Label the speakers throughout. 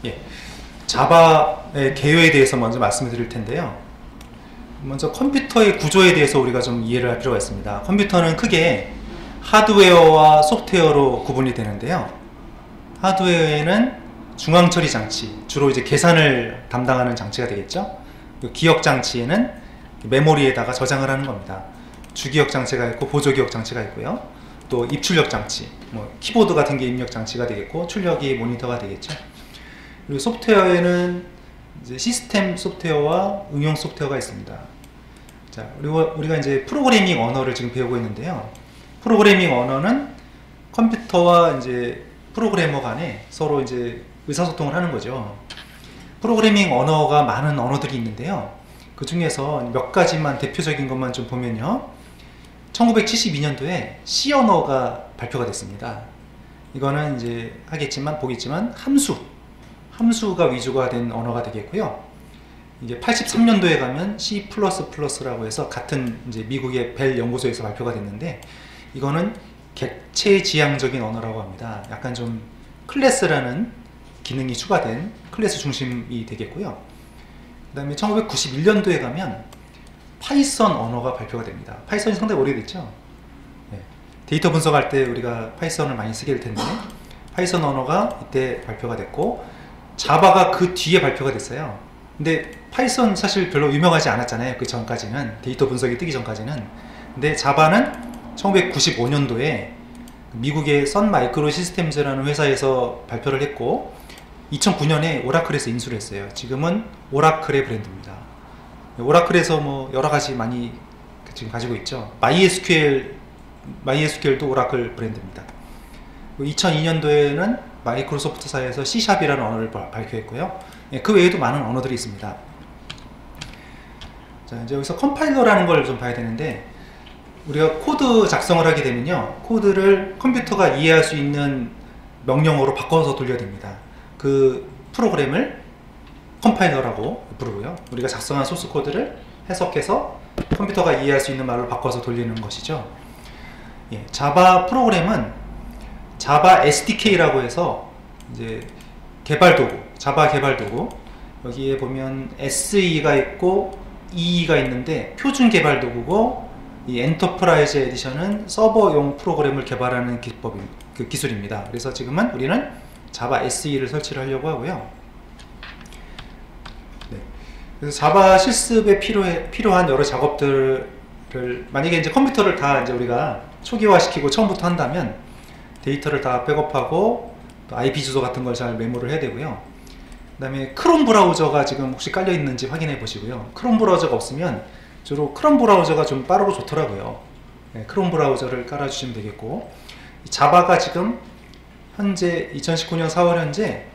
Speaker 1: 예, 자바의 개요에 대해서 먼저 말씀을 드릴 텐데요. 먼저 컴퓨터의 구조에 대해서 우리가 좀 이해를 할 필요가 있습니다. 컴퓨터는 크게 하드웨어와 소프트웨어로 구분이 되는데요. 하드웨어에는 중앙처리 장치, 주로 이제 계산을 담당하는 장치가 되겠죠. 기억 장치에는 메모리에다가 저장을 하는 겁니다. 주기억 장치가 있고 보조기억 장치가 있고요. 또 입출력 장치, 뭐 키보드 같은 게 입력 장치가 되겠고, 출력이 모니터가 되겠죠. 그리고 소프트웨어에는 이제 시스템 소프트웨어와 응용 소프트웨어가 있습니다. 자, 그리고 우리가 이제 프로그래밍 언어를 지금 배우고 있는데요. 프로그래밍 언어는 컴퓨터와 이제 프로그래머 간에 서로 이제 의사소통을 하는 거죠. 프로그래밍 언어가 많은 언어들이 있는데요. 그 중에서 몇 가지만 대표적인 것만 좀 보면요. 1972년도에 C 언어가 발표가 됐습니다. 이거는 이제 보겠지만 함수가 위주가 된 언어가 되겠고요. 이게 83년도에 가면 C++라고 해서 같은 이제 미국의 벨 연구소에서 발표가 됐는데, 이거는 객체지향적인 언어라고 합니다. 약간 좀 클래스라는 기능이 추가된 클래스 중심이 되겠고요. 그 다음에 1991년도에 가면 파이썬 언어가 발표가 됩니다. 파이썬이 상당히 오래됐죠. 네. 데이터 분석할 때 우리가 파이썬을 많이 쓰게 될 텐데, 파이썬 언어가 이때 발표가 됐고, 자바가 그 뒤에 발표가 됐어요. 근데 파이썬 사실 별로 유명하지 않았잖아요. 그 전까지는, 데이터 분석이 뜨기 전까지는. 근데 자바는 1995년도에 미국의 선 마이크로 시스템즈라는 회사에서 발표를 했고, 2009년에 오라클에서 인수를 했어요. 지금은 오라클의 브랜드입니다. 오라클에서 뭐 여러가지 많이 지금 가지고 있죠. MySQL도 오라클 브랜드입니다. 2002년도에는 마이크로소프트사에서 C샵이라는 언어를 발표했고요. 그 외에도 많은 언어들이 있습니다. 자, 이제 여기서 컴파일러라는 걸 좀 봐야 되는데, 우리가 코드 작성을 하게 되면요, 코드를 컴퓨터가 이해할 수 있는 명령어로 바꿔서 돌려야 됩니다. 그 프로그램을 컴파일러라고 부르고요. 우리가 작성한 소스 코드를 해석해서 컴퓨터가 이해할 수 있는 말로 바꿔서 돌리는 것이죠. 예, 자바 프로그램은 자바 SDK라고 해서 이제 자바 개발 도구, 여기에 보면 SE가 있고 EE가 있는데 표준 개발 도구고, 이 엔터프라이즈 에디션은 서버용 프로그램을 개발하는 기술입니다. 그래서 지금은 우리는 자바 SE를 설치를 하려고 하고요. 네. 그래서 자바 실습에 필요한 여러 작업들을, 만약에 이제 컴퓨터를 다 이제 우리가 초기화시키고 처음부터 한다면 데이터를 다 백업하고 또 IP 주소 같은 걸 잘 메모를 해야 되고요. 그 다음에 크롬 브라우저가 지금 혹시 깔려 있는지 확인해 보시고요. 크롬 브라우저가 없으면 주로 크롬 브라우저가 좀 빠르고 좋더라고요. 네, 크롬 브라우저를 깔아주시면 되겠고, 자바가 지금 현재 2019년 4월 현재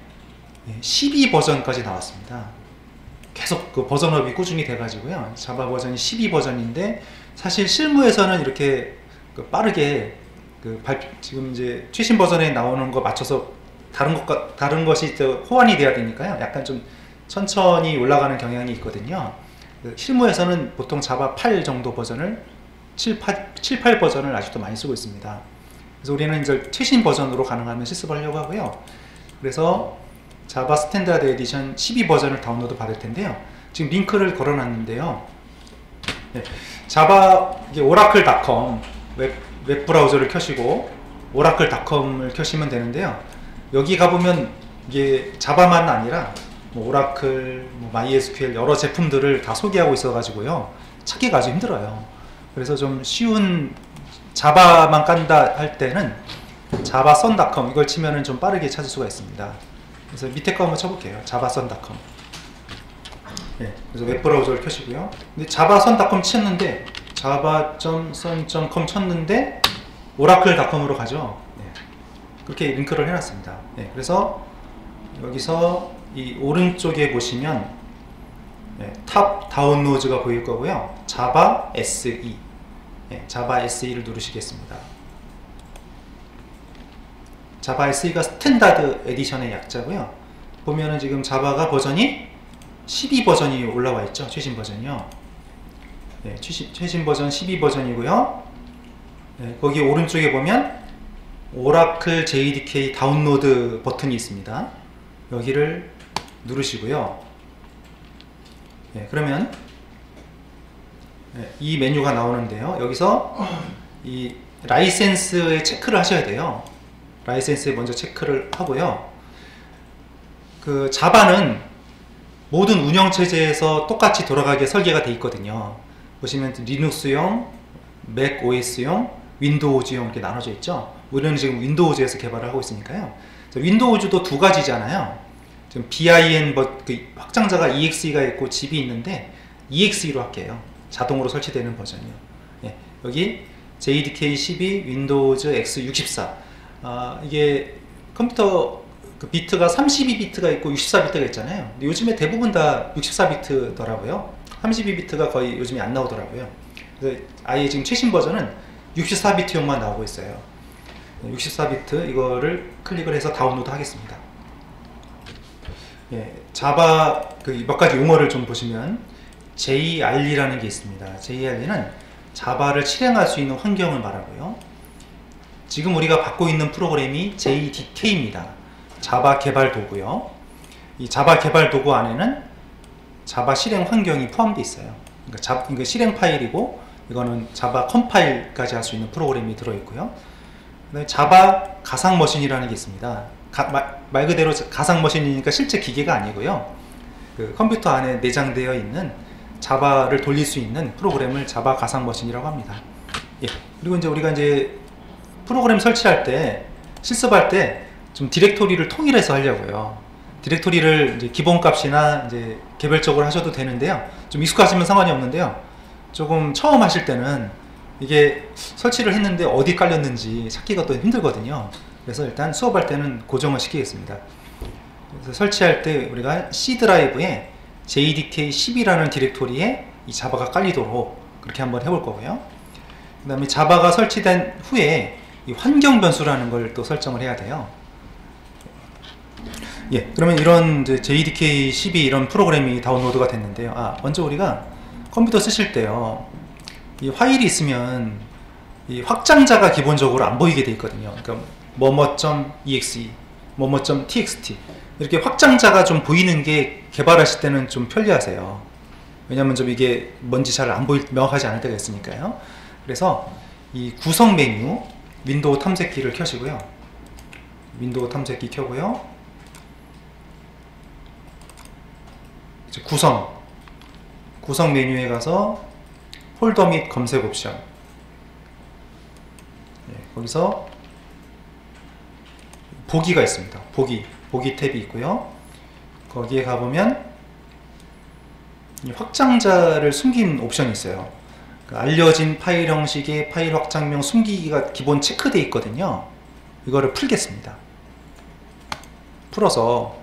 Speaker 1: 12 버전까지 나왔습니다. 계속 그 버전업이 꾸준히 돼가지고요. 자바 버전이 12 버전인데, 사실 실무에서는 이렇게 빠르게 지금 이제 최신 버전에 나오는 거 맞춰서 다른 것이 호환이 돼야 되니까요. 약간 좀 천천히 올라가는 경향이 있거든요. 실무에서는 보통 자바 8 정도 버전을 7, 8 버전을 아직도 많이 쓰고 있습니다. 그래서 우리는 이제 최신 버전으로 가능하면 실습을 하려고 하고요. 그래서 자바 스탠다드 에디션 12 버전을 다운로드 받을 텐데요. 지금 링크를 걸어 놨는데요. 네, 자바 오라클.com 웹 브라우저를 켜시고 오라클.com을 켜시면 되는데요. 여기 가보면 이게 자바만 아니라 뭐 오라클, 뭐 MySQL 여러 제품들을 다 소개하고 있어가지고요. 찾기가 아주 힘들어요. 그래서 좀 쉬운 자바만 깐다 할 때는 javasun.com 이걸 치면은 좀 빠르게 찾을 수가 있습니다. 그래서 밑에 거 한번 쳐볼게요. javasun.com. 네, 그래서 웹 브라우저를 켜시고요. 근데 javasun.com 쳤는데 java.sun.com 쳤는데 오라클.com으로 가죠. 네, 그렇게 링크를 해놨습니다. 네, 그래서 여기서 이 오른쪽에 보시면 탑 다운로드가 보일 거고요. 자바 SE, 자바 SE를 누르시겠습니다. 자바 SE가 스탠다드 에디션의 약자고요. 보면은 지금 자바가 버전이 12 버전이 올라와 있죠. 최신 버전이요. 네, 최신 버전 12 버전이고요. 네, 거기 오른쪽에 보면 오라클 JDK 다운로드 버튼이 있습니다. 여기를 누르시고요. 그러면 이 메뉴가 나오는데요. 여기서 이 라이센스에 체크를 하셔야 돼요. 라이센스에 먼저 체크를 하고요. 그 자바는 모든 운영체제에서 똑같이 돌아가게 설계가 되어 있거든요. 보시면 리눅스용, 맥 OS용, 윈도우즈용 이렇게 나눠져 있죠. 우리는 지금 윈도우즈에서 개발을 하고 있으니까요. 윈도우즈도 두 가지잖아요. 지금 BIN 확장자가 EXE가 있고 집이 있는데 EXE로 할게요. 자동으로 설치되는 버전이요. 여기 JDK 12 윈도우즈 X64. 이게 컴퓨터 그 비트가 32비트가 있고 64비트가 있잖아요. 근데 요즘에 대부분 다 64비트더라고요. 32비트가 거의 요즘에 안 나오더라고요. 그래서 아예 지금 최신 버전은 64비트용만 나오고 있어요. 64비트 이거를 클릭을 해서 다운로드 하겠습니다. 자바 그 몇 가지 용어를 좀 보시면 JRE라는 게 있습니다. JRE는 자바를 실행할 수 있는 환경을 말하고요. 지금 우리가 받고 있는 프로그램이 JDK입니다. 자바 개발 도구요. 이 자바 개발 도구 안에는 자바 실행 환경이 포함되어 있어요. 그러니까 실행 파일이고 이거는 자바 컴파일까지 할 수 있는 프로그램이 들어있고요. 자바 가상 머신이라는 게 있습니다. 말 그대로 가상 머신이니까 실제 기계가 아니고요. 그 컴퓨터 안에 내장되어 있는 자바를 돌릴 수 있는 프로그램을 자바 가상 머신이라고 합니다. 그리고 이제 우리가 이제 프로그램 설치할 때 실습할 때 좀 디렉토리를 통일해서 하려고요. 디렉토리를 이제 기본값이나 이제 개별적으로 하셔도 되는데요. 좀 익숙하시면 상관이 없는데요. 조금 처음 하실 때는 이게 설치를 했는데 어디 깔렸는지 찾기가 또 힘들거든요. 그래서 일단 수업할 때는 고정을 시키겠습니다. 그래서 설치할 때 우리가 C 드라이브에 JDK12라는 디렉토리에 이 자바가 깔리도록 그렇게 한번 해볼 거고요. 그 다음에 자바가 설치된 후에 이 환경 변수라는 걸 또 설정을 해야 돼요. 그러면 이런 이제 JDK12 이런 프로그램이 다운로드가 됐는데요. 먼저 우리가 컴퓨터 쓰실 때요, 이 파일이 있으면 이 확장자가 기본적으로 안 보이게 돼 있거든요. 그러니까 뭐뭐.exe, 뭐뭐.txt 이렇게 확장자가 좀 보이는 게 개발하실 때는 좀 편리하세요. 왜냐면 좀 이게 뭔지 잘 안 보일, 명확하지 않을 때가 있으니까요. 그래서 이 구성 메뉴 윈도우 탐색기를 켜시고요. 윈도우 탐색기 켜고요. 이제 구성 메뉴에 가서 폴더 및 검색 옵션, 거기서 보기가 있습니다. 보기 탭이 있고요. 거기에 가보면 확장자를 숨긴 옵션이 있어요. 알려진 파일 형식의 파일 확장명 숨기기가 기본 체크되어 있거든요. 이거를 풀겠습니다. 풀어서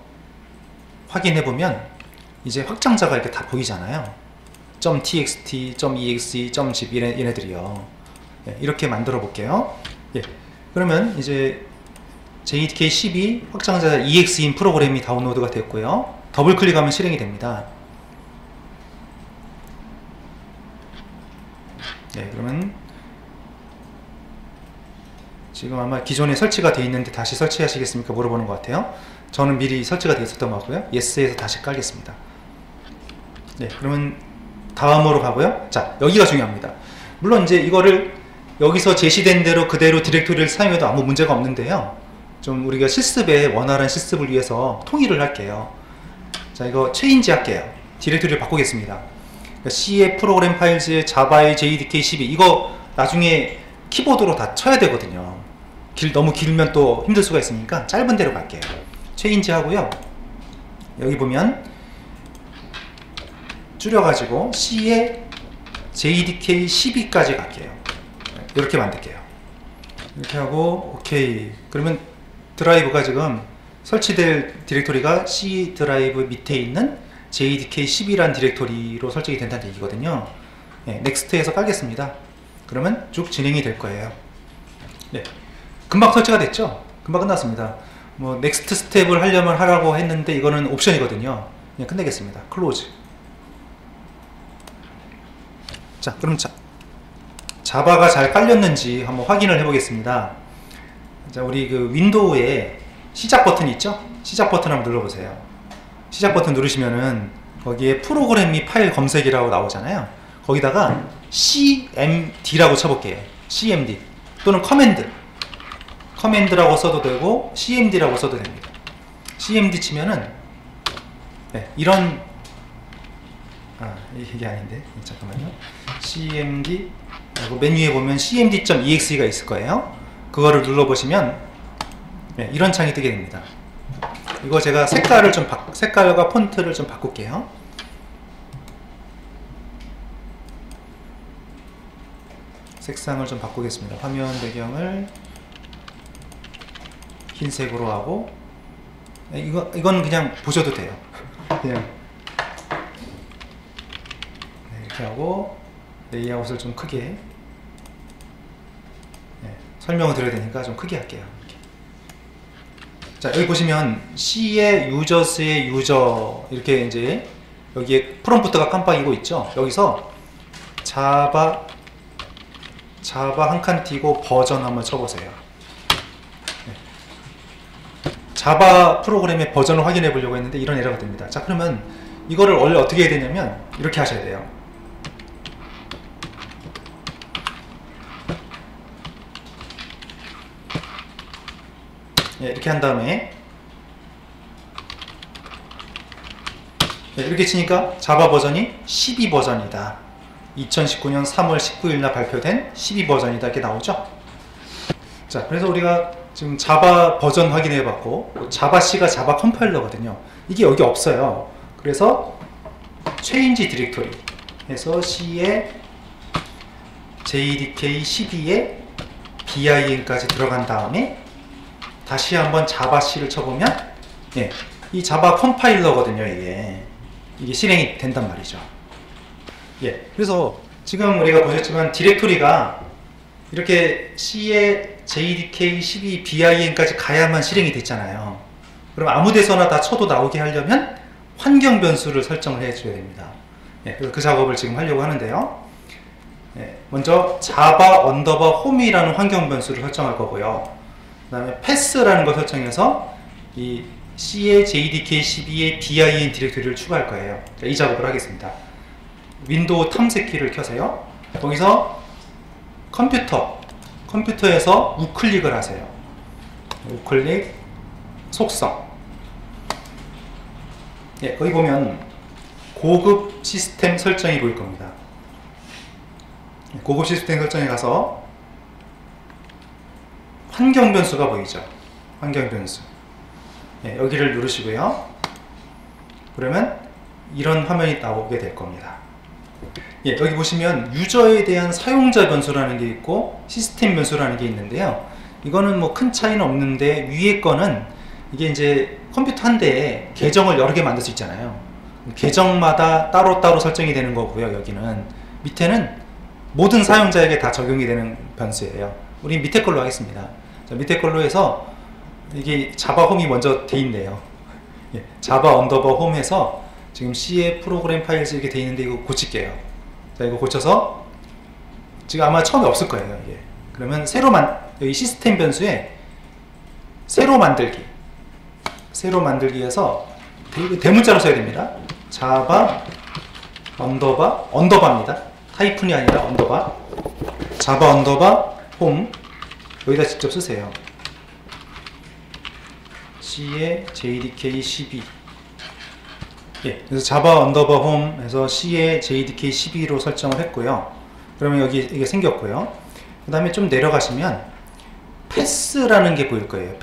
Speaker 1: 확인해보면 이제 확장자가 이렇게 다 보이잖아요. .txt, .exe, .zip 얘네들이요. 이렇게 만들어 볼게요. 그러면 이제 JDK12 확장자 EXE인 프로그램이 다운로드가 됐고요. 더블 클릭하면 실행이 됩니다. 그러면 지금 아마 기존에 설치가 되어 있는데 다시 설치하시겠습니까? 물어보는 것 같아요. 저는 미리 설치가 되어 있었던 것 같고요. Yes에서 다시 깔겠습니다. 그러면 다음으로 가고요. 자, 여기가 중요합니다. 물론 이제 이거를 여기서 제시된 대로 그대로 디렉토리를 사용해도 아무 문제가 없는데요. 좀 우리가 실습에 원활한 실습을 위해서 통일을 할게요. 자, 이거 체인지 할게요. 디렉토리를 바꾸겠습니다. 그러니까 C의 프로그램 파일즈의 자바의 JDK12 이거 나중에 키보드로 다 쳐야 되거든요. 너무 길면 또 힘들 수가 있으니까 짧은 대로 갈게요. 체인지 하고요. 여기 보면 줄여가지고 C의 JDK12까지 갈게요. 이렇게 만들게요. 이렇게 하고 오케이. 그러면 드라이브가 지금 설치될 디렉토리가 C 드라이브 밑에 있는 JDK12란 디렉토리로 설정이 된다는 얘기거든요. 넥스트에서 깔겠습니다. 그러면 쭉 진행이 될 거예요. 금방 설치가 됐죠? 금방 끝났습니다. 뭐 넥스트 스텝을 하려면 하라고 했는데 이거는 옵션이거든요. 그냥 끝내겠습니다. 클로즈. 자, 그럼 자바가 잘 깔렸는지 한번 확인을 해 보겠습니다. 자, 우리 그 윈도우에 시작 버튼이 있죠? 시작 버튼 한번 눌러보세요. 시작 버튼 누르시면은 거기에 프로그램 및 파일 검색이라고 나오잖아요. 거기다가 cmd라고 쳐볼게요. cmd 또는 커맨드라고 써도 되고 cmd라고 써도 됩니다. cmd 치면은 네, 이런 이게 아닌데 잠깐만요. cmd 메뉴에 보면 cmd.exe가 있을 거예요. 그거를 눌러보시면 네, 이런 창이 뜨게 됩니다. 이거 제가 색깔과 폰트를 좀 바꿀게요. 색상을 좀 바꾸겠습니다. 화면 배경을 흰색으로 하고 이건 그냥 보셔도 돼요. 그냥 네, 이렇게 하고 레이아웃을 좀 크게 설명을 드려야 되니까 좀 크게 할게요. 이렇게. 자, 여기 보시면 C의 유저스의 유저 이렇게 이제 여기에 프롬프트가 깜빡이고 있죠. 여기서 자바 한 칸 띄고 버전 한번 쳐보세요. 자바 프로그램의 버전을 확인해 보려고 했는데 이런 에러가 됩니다. 자, 그러면 이거를 원래 어떻게 해야 되냐면 이렇게 하셔야 돼요. 이렇게 한 다음에 이렇게 치니까 자바 버전이 12 버전이다. 2019년 3월 19일 날 발표된 12 버전이다 이렇게 나오죠. 자, 그래서 우리가 지금 자바 버전 확인해 봤고 자바C가 자바 컴파일러거든요. 이게 여기 없어요. 그래서 change 디렉토리 해서 C에 JDK 12에 bin까지 들어간 다음에 다시 한번 자바C를 쳐보면 이 자바 컴파일러거든요. 이게 실행이 된단 말이죠. 그래서 지금 우리가 보셨지만 디렉토리가 이렇게 C에 JDK 12 bin까지 가야만 실행이 됐잖아요. 그럼 아무 데서나 다 쳐도 나오게 하려면 환경 변수를 설정을 해줘야 됩니다. 그래서 그 작업을 지금 하려고 하는데요. 먼저 자바 언더바 홈이라는 환경 변수를 설정할 거고요. 그 다음에 패스라는 걸 설정해서 이 C의 JDK 12의 bin 디렉토리를 추가할 거예요. 자, 이 작업을 하겠습니다. 윈도우 탐색키를 켜세요. 거기서 컴퓨터에서 우클릭을 하세요. 우클릭 속성. 거기 보면 고급 시스템 설정이 보일 겁니다. 고급 시스템 설정에 가서 환경 변수가 보이죠. 환경 변수. 여기를 누르시고요. 그러면 이런 화면이 나오게 될 겁니다. 여기 보시면 유저에 대한 사용자 변수라는 게 있고 시스템 변수라는 게 있는데요. 이거는 뭐 큰 차이는 없는데 위에 거는 이게 이제 컴퓨터 한 대에 계정을 여러 개 만들 수 있잖아요. 계정마다 따로따로 설정이 되는 거고요. 여기는 밑에는 모든 사용자에게 다 적용이 되는 변수예요. 우리 밑에 걸로 하겠습니다. 자, 밑에 걸로 해서 이게 자바 홈이 먼저 돼 있네요. 자바 언더바 홈에서 지금 C의 프로그램 파일즈 이렇게 돼 있는데 이거 고칠게요. 자, 이거 고쳐서 지금 아마 처음에 없을 거예요. 이게. 그러면 여기 시스템 변수에 새로 만들기에서 대문자로 써야 됩니다. 자바 언더바입니다. 하이픈이 아니라 언더바. 자바 언더바 홈 여기다 직접 쓰세요. C의 JDK 12. 그래서 자바 언더바 홈에서 C의 JDK 12로 설정을 했고요. 그러면 여기 이게 생겼고요. 그 다음에 좀 내려가시면 패스라는 게 보일 거예요.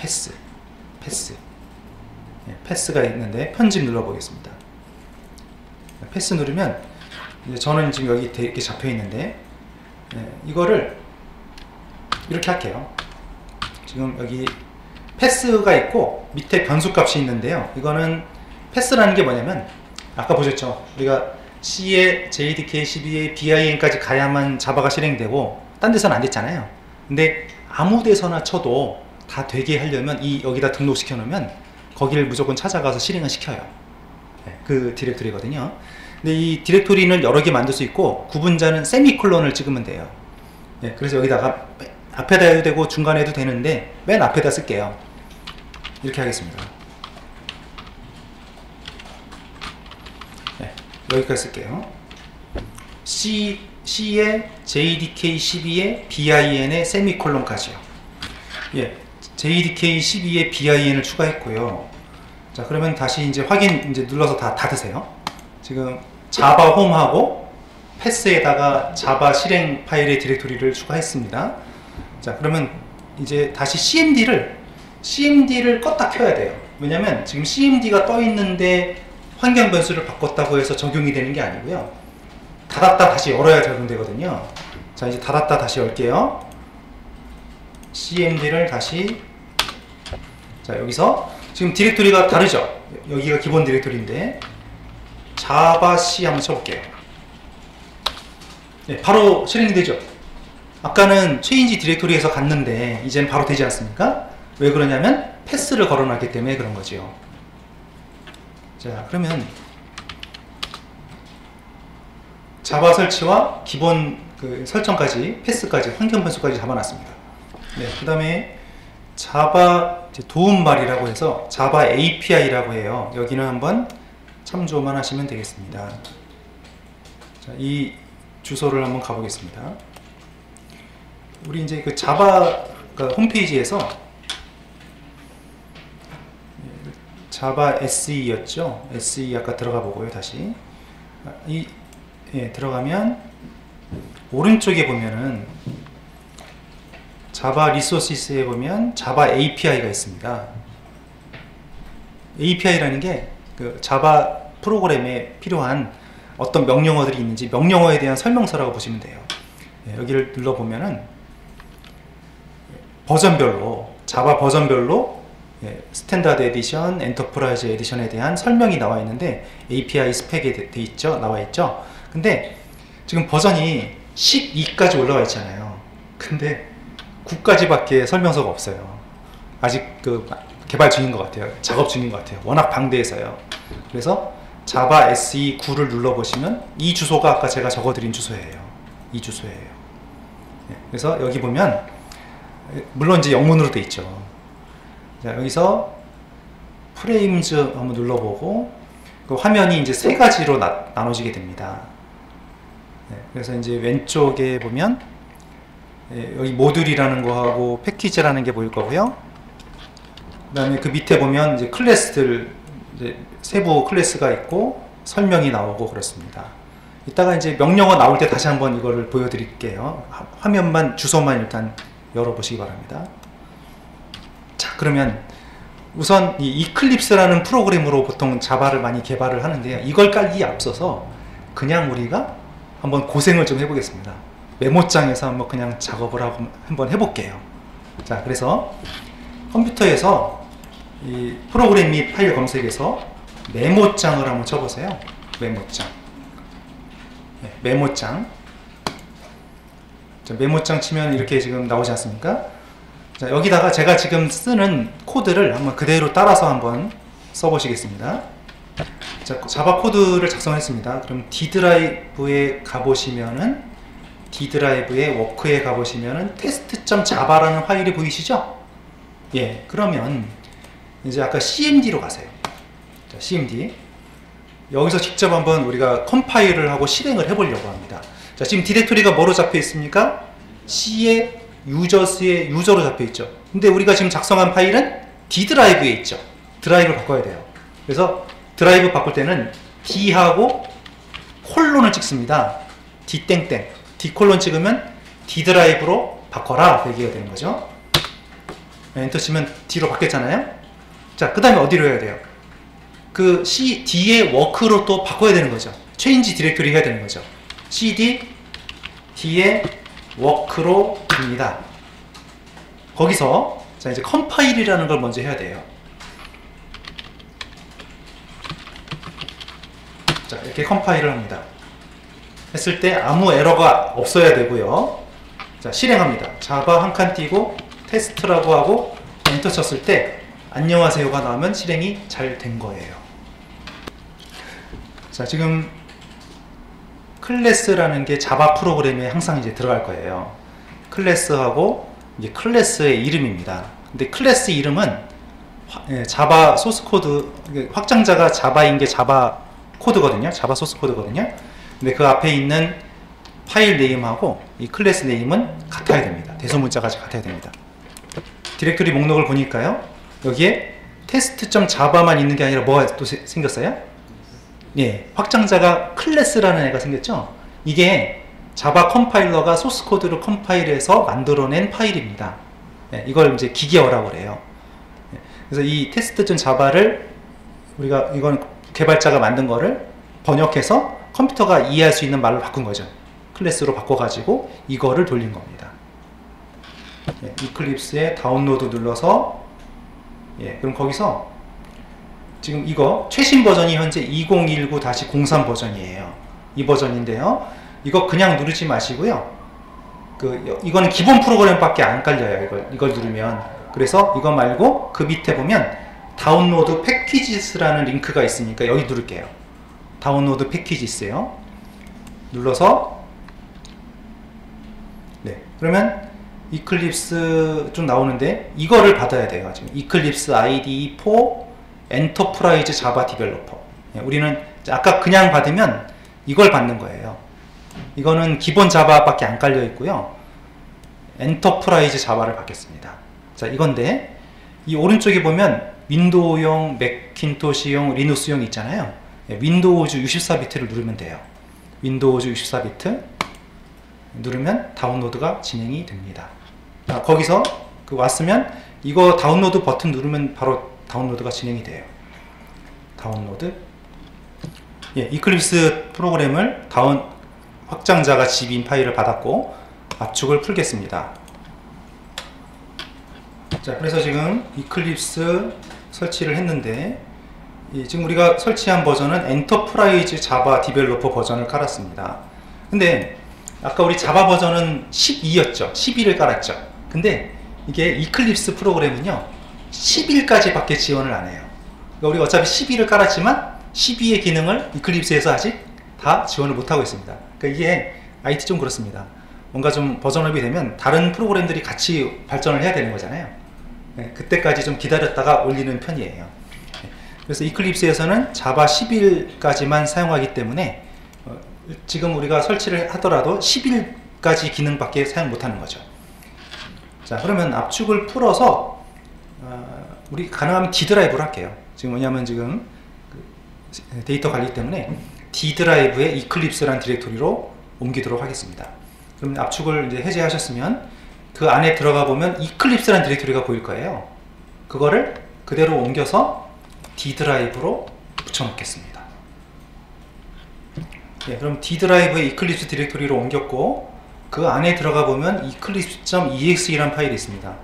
Speaker 1: 패스가 있는데 편집 눌러보겠습니다. 패스 누르면 이제 저는 지금 여기 이렇게 잡혀 있는데 이거를 이렇게 할게요. 지금 여기 패스가 있고 밑에 변수 값이 있는데요. 이거는 패스라는 게 뭐냐면 아까 보셨죠? 우리가 C의 JDK 12의 bin까지 가야만 자바가 실행되고 딴 데서는 안 됐잖아요. 근데 아무 데서나 쳐도 다 되게 하려면 여기다 등록시켜 놓으면 거기를 무조건 찾아가서 실행을 시켜요. 그 디렉토리거든요. 근데 이 디렉토리는 여러 개 만들 수 있고 구분자는 세미콜론을 찍으면 돼요. 그래서 여기다가 앞에다 해도 되고 중간에 해도 되는데 맨 앞에다 쓸게요. 이렇게 하겠습니다. 네, 여기까지 쓸게요. C에 JDK12에 BIN에 세미콜론까지요. 예, JDK12에 BIN을 추가했고요. 자, 그러면 다시 이제 확인 이제 눌러서 다 닫으세요. 지금 자바 홈하고 패스에다가 자바 실행 파일의 디렉토리를 추가했습니다. 자, 그러면 이제 다시 CMD를 껐다 켜야 돼요. 왜냐면 지금 CMD가 떠 있는데 환경 변수를 바꿨다고 해서 적용이 되는 게 아니고요. 닫았다 다시 열어야 적용되거든요. 자, 이제 닫았다 다시 열게요. CMD를 다시, 자, 여기서 지금 디렉토리가 다르죠? 여기가 기본 디렉토리인데 자바 C 한번 쳐볼게요. 네, 바로 실행이 되죠? 아까는 체인지 디렉토리에서 갔는데 이제는 바로 되지 않습니까? 왜 그러냐면 패스를 걸어놨기 때문에 그런 거죠. 자, 그러면 자바 설치와 기본 그 설정까지, 패스까지, 환경 변수까지 잡아놨습니다. 네, 그 다음에 자바 도움말이라고 해서 자바 API라고 해요. 여기는 한번 참조만 하시면 되겠습니다. 자, 이 주소를 한번 가보겠습니다. 우리 이제 그 자바 홈페이지에서 자바 SE였죠. SE 아까 들어가 보고요. 다시 들어가면 오른쪽에 보면은 자바 리소시스에 보면 자바 API가 있습니다. API라는 게 그 자바 프로그램에 필요한 어떤 명령어들이 있는지 명령어에 대한 설명서라고 보시면 돼요. 여기를 눌러보면은 버전별로, 자바 버전별로 스탠다드 에디션, 엔터프라이즈 에디션에 대한 설명이 나와 있는데 API 스펙에 돼 있죠. 나와 있죠. 근데 지금 버전이 12까지 올라와 있잖아요. 근데 9까지밖에 설명서가 없어요. 아직 그 개발 중인 것 같아요. 작업 중인 것 같아요. 워낙 방대해서요. 그래서 자바 SE 9를 눌러보시면 이 주소가 아까 제가 적어드린 주소예요. 이 주소예요. 그래서 여기 보면 물론 이제 영문으로 돼 있죠. 자, 여기서 프레임즈 한번 눌러보고 그 화면이 이제 세 가지로 나눠지게 됩니다. 그래서 이제 왼쪽에 보면 여기 모듈이라는 거하고 패키지라는 게 보일 거고요. 그 다음에 그 밑에 보면 이제 클래스들, 이제 세부 클래스가 있고 설명이 나오고 그렇습니다. 이따가 이제 명령어 나올 때 다시 한번 이거를 보여드릴게요. 화면만, 주소만 일단 열어보시기 바랍니다. 자, 그러면 우선 이 이클립스라는 프로그램으로 보통 자바를 많이 개발을 하는데요. 이걸 깔기에 앞서서 그냥 우리가 한번 고생을 좀 해보겠습니다. 메모장에서 한번 그냥 작업을 하고 한번 해볼게요. 자, 그래서 컴퓨터에서 이 프로그램 및 파일 검색에서 메모장을 한번 쳐보세요. 메모장. 네, 메모장. 자, 메모장 치면 이렇게 지금 나오지 않습니까? 자, 여기다가 제가 지금 쓰는 코드를 한번 그대로 따라서 한번 써보시겠습니다. 자, 자바 코드를 작성했습니다. 그럼 D 드라이브에 가보시면은, D 드라이브의 워크에 가보시면은 test.java라는 파일이 보이시죠? 예, 그러면 이제 아까 CMD로 가세요. 자, CMD. 여기서 직접 한번 우리가 컴파일을 하고 실행을 해보려고 합니다. 자, 지금 디렉토리가 뭐로 잡혀 있습니까? C의 유저스의 유저로 잡혀 있죠. 근데 우리가 지금 작성한 파일은 D 드라이브에 있죠. 드라이브를 바꿔야 돼요. 그래서 드라이브 바꿀 때는 D하고 콜론을 찍습니다. D 땡땡. D 콜론 찍으면 D 드라이브로 바꿔라. 얘기가 되는 거죠. 엔터 치면 D로 바뀌었잖아요. 자, 그 다음에 어디로 해야 돼요? 그 D의 워크로 또 바꿔야 되는 거죠. 체인지 디렉토리 해야 되는 거죠. CD D의 워크로 입니다. 거기서 자, 이제 컴파일이라는 걸 먼저 해야 돼요. 자, 이렇게 컴파일을 합니다. 했을 때 아무 에러가 없어야 되고요. 자, 실행합니다. 자바 한 칸 띄고 테스트라고 하고 엔터 쳤을 때 안녕하세요가 나오면 실행이 잘 된 거예요. 자, 지금 클래스라는 게 자바 프로그램에 항상 이제 들어갈 거예요. 클래스하고 이제 클래스의 이름입니다. 근데 클래스 이름은 자바 소스 코드, 확장자가 자바인 게 자바 코드거든요. 자바 소스 코드거든요. 근데 그 앞에 있는 파일 네임하고 이 클래스 네임은 같아야 됩니다. 대소문자까지 같아야 됩니다. 디렉토리 목록을 보니까요, 여기에 test.java만 있는 게 아니라 뭐가 또 생겼어요? 예, 확장자가 클래스라는 애가 생겼죠. 이게 자바 컴파일러가 소스 코드를 컴파일해서 만들어낸 파일입니다. 예, 이걸 이제 기계어라고 그래요. 예, 그래서 이 test.java를 우리가, 이건 개발자가 만든 거를 번역해서 컴퓨터가 이해할 수 있는 말로 바꾼 거죠. 클래스로 바꿔가지고 이거를 돌린 겁니다. 예, 이클립스에 다운로드 눌러서, 예, 그럼 거기서 지금 이거 최신 버전이 현재 2019-03 버전이에요. 이 버전인데요. 이거 그냥 누르지 마시고요. 이거는 기본 프로그램밖에 안 깔려요. 이걸 누르면. 그래서 이거 말고 그 밑에 보면 다운로드 패키지스라는 링크가 있으니까 여기 누를게요. 다운로드 패키지스요. 눌러서, 네, 그러면 이클립스 좀 나오는데 이거를 받아야 돼요. 지금 이클립스 IDE for Enterprise Java Developer. 우리는 아까 그냥 받으면 이걸 받는 거예요. 이거는 기본 자바밖에 안 깔려 있고요. 엔터프라이즈 자바를 받겠습니다. 자, 이건데 이 오른쪽에 보면 윈도우용, 맥킨토시용, 리눅스용 있잖아요. 윈도우즈 64비트를 누르면 돼요. 윈도우즈 64비트 누르면 다운로드가 진행이 됩니다. 자, 거기서 왔으면 이거 다운로드 버튼 누르면 바로 다운로드가 진행이 돼요. 다운로드. 예, 이클립스 프로그램을 확장자가 집인 파일을 받았고 압축을 풀겠습니다. 자, 그래서 지금 이클립스 설치를 했는데, 지금 우리가 설치한 버전은 엔터프라이즈 자바 디벨로퍼 버전을 깔았습니다. 근데 아까 우리 자바 버전은 12였죠. 11을 깔았죠. 근데 이게 이클립스 프로그램은요 11까지 밖에 지원을 안 해요. 그러니까 우리가 어차피 12를 깔았지만 12의 기능을 이클립스에서 아직 다 지원을 못하고 있습니다. 그러니까 이게 IT 좀 그렇습니다. 뭔가 좀 버전업이 되면 다른 프로그램들이 같이 발전을 해야 되는 거잖아요. 네, 그때까지 좀 기다렸다가 올리는 편이에요. 네, 그래서 이클립스에서는 자바 11까지만 사용하기 때문에 지금 우리가 설치를 하더라도 11까지 기능밖에 사용 못하는 거죠. 자, 그러면 압축을 풀어서 우리 가능하면 D 드라이브를 할게요. 지금 왜냐하면 지금 데이터 관리 때문에 D 드라이브에 이클립스라는 디렉토리로 옮기도록 하겠습니다. 그럼 압축을 이제 해제하셨으면 그 안에 들어가 보면 이클립스라는 디렉토리가 보일 거예요. 그거를 그대로 옮겨서 D 드라이브로 붙여 놓겠습니다. 예, 그럼 D 드라이브에 이클립스 디렉토리로 옮겼고 그 안에 들어가 보면 eclipse.exe라는 파일이 있습니다.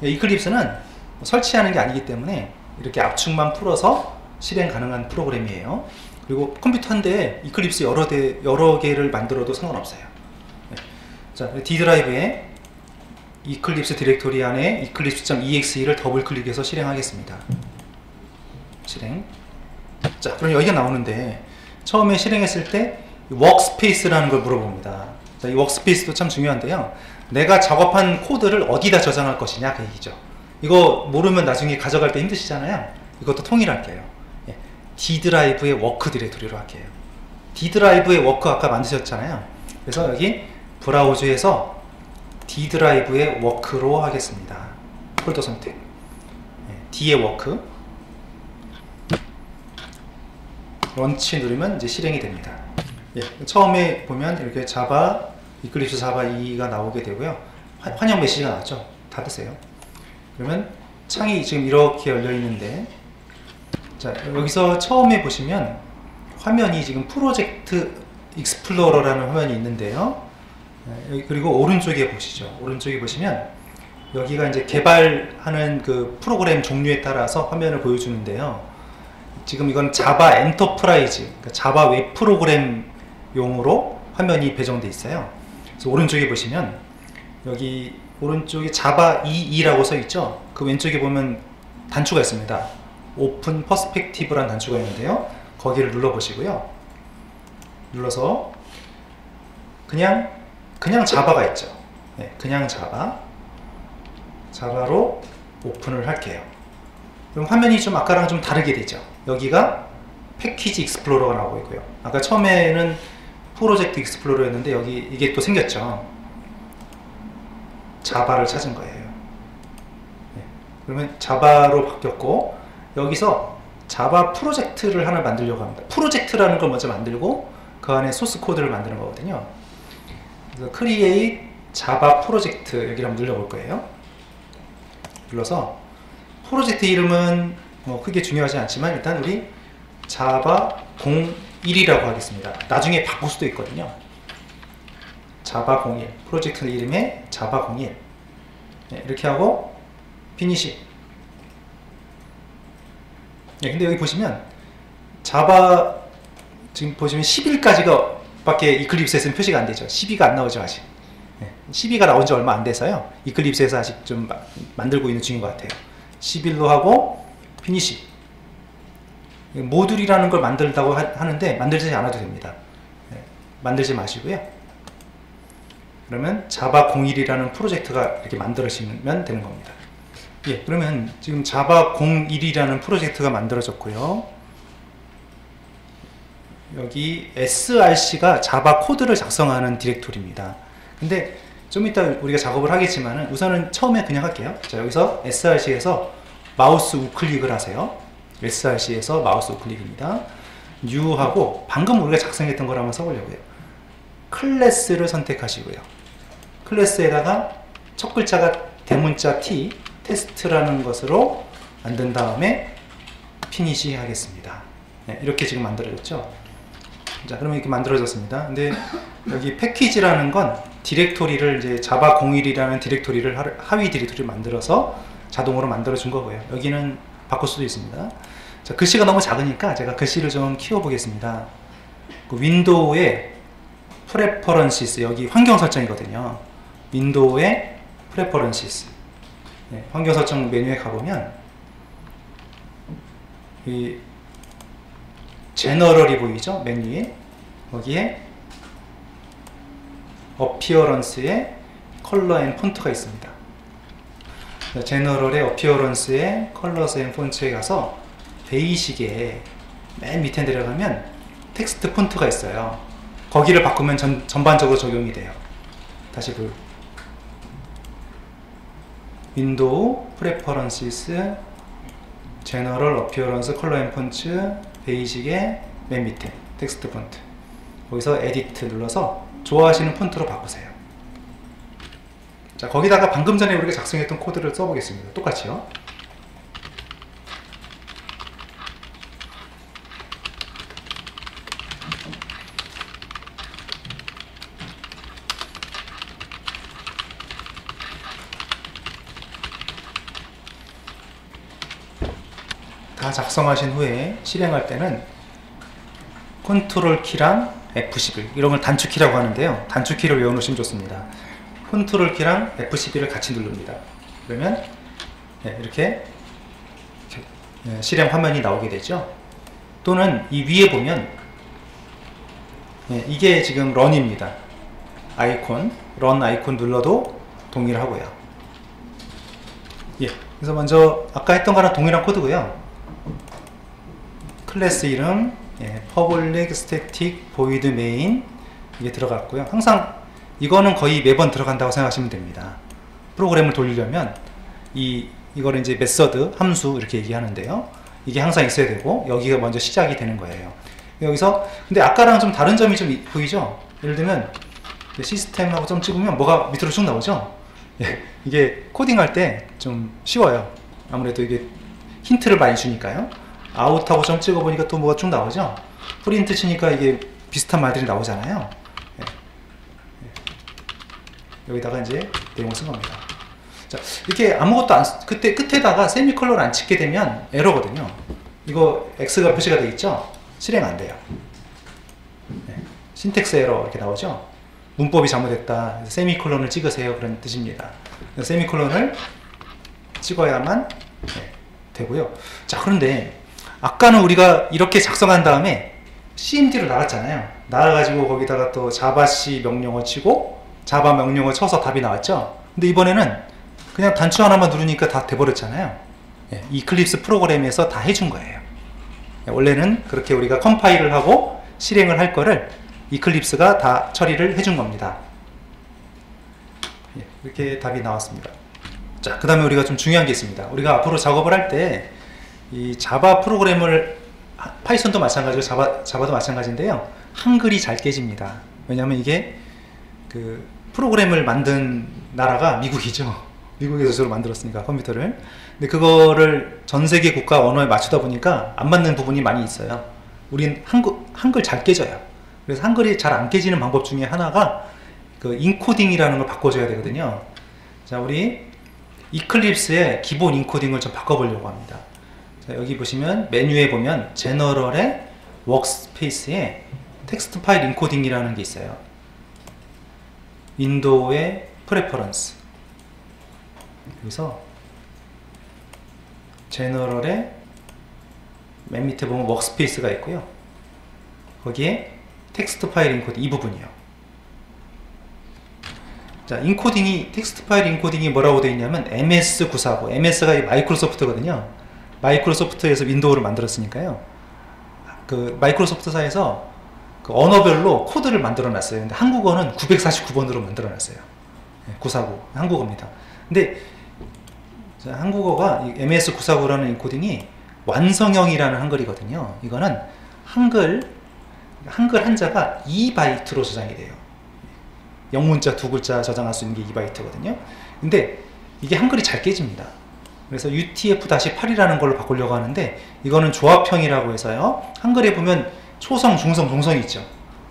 Speaker 1: 예, 이클립스는 설치하는 게 아니기 때문에 이렇게 압축만 풀어서 실행 가능한 프로그램이에요. 그리고 컴퓨터 한 대에 이클립스 여러 개를 만들어도 상관없어요. 네. 자, D 드라이브에 이클립스 디렉토리 안에 eclipse.exe를 더블 클릭해서 실행하겠습니다. 실행. 자, 그럼 여기가 나오는데 처음에 실행했을 때 워크스페이스라는 걸 물어봅니다. 자, 이 워크스페이스도 참 중요한데요. 내가 작업한 코드를 어디다 저장할 것이냐 그 얘기죠. 이거 모르면 나중에 가져갈 때 힘드시잖아요. 이것도 통일할게요. 예, D 드라이브의 워크 디렉토리로 할게요. D 드라이브의 워크 아까 만드셨잖아요. 그래서 여기 브라우저에서 D 드라이브의 워크로 하겠습니다. 폴더 선택. 예, D의 워크. 런치 누르면 이제 실행이 됩니다. 예, 처음에 보면 이렇게 자바, 이클립스 자바 2가 나오게 되고요. 환영 메시지가 나왔죠. 닫으세요. 그러면 창이 지금 이렇게 열려 있는데, 자, 여기서 처음에 보시면 화면이 지금 프로젝트 익스플로러라는 화면이 있는데요. 그리고 오른쪽에 보시죠. 오른쪽에 보시면 여기가 이제 개발하는 그 프로그램 종류에 따라서 화면을 보여주는데요. 지금 이건 자바 엔터프라이즈, 그러니까 자바 웹 프로그램용으로 화면이 배정돼 있어요. 그래서 오른쪽에 보시면 여기 오른쪽에 자바 2라고 써 있죠. 그 왼쪽에 보면 단추가 있습니다. 오픈 퍼스펙티브라는 단추가 있는데요. 거기를 눌러 보시고요. 눌러서 그냥 자바가 있죠. 네, 그냥 자바로 오픈을 할게요. 그럼 화면이 좀 아까랑 좀 다르게 되죠. 여기가 패키지 익스플로러가 나오고 있고요. 아까 처음에는 프로젝트 익스플로러였는데 여기 이게 또 생겼죠. 자바를 찾은 거예요. 네. 그러면 자바로 바뀌었고, 여기서 자바 프로젝트를 하나 만들려고 합니다. 프로젝트라는 걸 먼저 만들고 그 안에 소스 코드를 만드는 거거든요. 그래서 create 자바 프로젝트 여기를 한번 눌러볼 거예요. 눌러서 프로젝트 이름은 뭐 크게 중요하지 않지만 일단 우리 자바 01이라고 하겠습니다. 나중에 바꿀 수도 있거든요. 자바 01 프로젝트 이름에 자바 01 네, 이렇게 하고 피니시. 네, 근데 여기 보시면 자바 지금 보시면 10일까지가 밖에 이클립스에서는 표시가 안 되죠. 12가 안 나오죠 아직. 네, 12가 나온 지 얼마 안 돼서요. 이클립스에서 아직 좀 만들고 있는 중인 것 같아요. 11로 하고 피니시. 모듈이라는 걸 만들다고 하는데 만들지 않아도 됩니다. 네, 만들지 마시고요. 그러면 자바 01이라는 프로젝트가 이렇게 만들어지면 되는 겁니다. 예, 그러면 지금 자바 01이라는 프로젝트가 만들어졌고요. 여기 src가 자바 코드를 작성하는 디렉토리입니다. 근데 좀 이따 우리가 작업을 하겠지만은 우선은 처음에 그냥 할게요. 자, 여기서 src에서 마우스 우클릭을 하세요. src에서 마우스 우클릭입니다. new하고 방금 우리가 작성했던 걸 한번 써보려고요. 클래스를 선택하시고요. 클래스에다가 첫 글자가 대문자 T, 테스트라는 것으로 만든 다음에 피니시 하겠습니다. 네, 이렇게 지금 만들어졌죠. 자, 그러면 이렇게 만들어졌습니다. 근데 여기 패키지라는 건 디렉토리를 이제 자바 01이라는 디렉토리를 하위 디렉토리를 만들어서 자동으로 만들어 준 거고요. 여기는 바꿀 수도 있습니다. 자, 글씨가 너무 작으니까 제가 글씨를 좀 키워 보겠습니다. 그 윈도우의 프레퍼런시스 여기 환경 설정이거든요. 윈도우의 프레퍼런시스 네, 환경 설정 메뉴에 가보면 이 제너럴이 보이죠? 메뉴에 거기에 어피어런스에 컬러 앤 폰트가 있습니다. 제너럴의 어피어런스에 컬러스 앤 폰트에 가서 베이식에 맨 밑에 내려가면 텍스트 폰트가 있어요. 거기를 바꾸면 전반적으로 적용이 돼요. 다시 윈도우 프레퍼런시스 제너럴 어피어런스 컬러 앤 폰트 베이직의 맨 밑에 텍스트 폰트 거기서 에디트 눌러서 좋아하시는 폰트로 바꾸세요. 자, 거기다가 방금 전에 우리가 작성했던 코드를 써보겠습니다. 똑같이요. 다 작성하신 후에 실행할 때는 컨트롤 키랑 F11 이런 걸 단축키라고 하는데요. 단축키를 외워놓으시면 좋습니다. 컨트롤 키랑 F11을 같이 누릅니다. 그러면 네, 이렇게 실행 화면이 나오게 되죠. 또는 이 위에 보면 네, 이게 지금 런입니다. 아이콘, 런 아이콘 눌러도 동일하고요. 예, 그래서 먼저 아까 했던 거랑 동일한 코드고요. 클래스 이름, 예, public static void main 이게 들어갔고요. 항상 이거는 거의 매번 들어간다고 생각하시면 됩니다. 프로그램을 돌리려면 이거를 이제 메서드, 함수 이렇게 얘기하는데요. 이게 항상 있어야 되고 여기가 먼저 시작이 되는 거예요. 여기서 근데 아까랑 좀 다른 점이 좀 보이죠? 예를 들면 시스템하고 좀 찍으면 뭐가 밑으로 쭉 나오죠? 예, 이게 코딩할 때 좀 쉬워요. 아무래도 이게 힌트를 많이 주니까요. 아웃하고 좀 찍어보니까 또 뭐가 쭉 나오죠? 프린트 치니까 이게 비슷한 말들이 나오잖아요. 예. 여기다가 이제 내용을 쓴 겁니다. 자, 이렇게 아무것도 그때 끝에다가 세미콜론 안 찍게 되면 에러거든요. 이거 X가 표시가 되어 있죠? 실행 안 돼요. 네. 신텍스 에러 이렇게 나오죠? 문법이 잘못됐다. 세미콜론을 찍으세요. 그런 뜻입니다. 세미콜론을 찍어야만 네, 되고요. 자, 그런데 아까는 우리가 이렇게 작성한 다음에 cmd로 나갔잖아요. 나가가지고 거기다가 또 자바c 명령어 치고 자바 명령어 쳐서 답이 나왔죠. 근데 이번에는 그냥 단추 하나만 누르니까 다 돼버렸잖아요. 예, 이클립스 프로그램에서 다 해준 거예요. 예, 원래는 그렇게 우리가 컴파일을 하고 실행을 할 거를 이클립스가 다 처리를 해준 겁니다. 예, 이렇게 답이 나왔습니다. 자, 그 다음에 우리가 좀 중요한 게 있습니다. 우리가 앞으로 작업을 할 때 이 자바 프로그램을, 파이썬도 마찬가지고 자바도 마찬가지인데요, 한글이 잘 깨집니다. 왜냐하면 이게 그 프로그램을 만든 나라가 미국이죠. 미국에서 주로 만들었으니까 컴퓨터를. 근데 그거를 전 세계 국가 언어에 맞추다 보니까 안 맞는 부분이 많이 있어요. 우린 한글 잘 깨져요. 그래서 한글이 잘 안 깨지는 방법 중에 하나가 그 인코딩이라는 걸 바꿔줘야 되거든요. 자, 우리 이클립스의 기본 인코딩을 좀 바꿔보려고 합니다. 자, 여기 보시면 메뉴에 보면 제너럴의 워크스페이스에 텍스트 파일 인코딩이라는 게 있어요. 윈도우의 프레퍼런스, 여기서 제너럴의 맨 밑에 보면 워크스페이스가 있고요, 거기에 텍스트 파일 인코딩 이 부분이요. 자, 인코딩이, 텍스트 파일 인코딩이 뭐라고 되어 있냐면 MS949, MS가 마이크로소프트거든요. 마이크로소프트에서 윈도우를 만들었으니까요, 그 마이크로소프트사에서 그 언어별로 코드를 만들어 놨어요. 근데 한국어는 949번으로 만들어 놨어요. 949 한국어입니다. 근데 자, 한국어가 MS949라는 인코딩이 완성형이라는 한글이거든요. 이거는 한글 한자가 2바이트로 저장이 돼요. 영문자 2글자 저장할 수 있는 게 2바이트거든요. 근데 이게 한글이 잘 깨집니다. 그래서 UTF-8이라는 걸로 바꾸려고 하는데, 이거는 조합형이라고 해서요, 한글에 보면 초성, 중성, 동성이 있죠.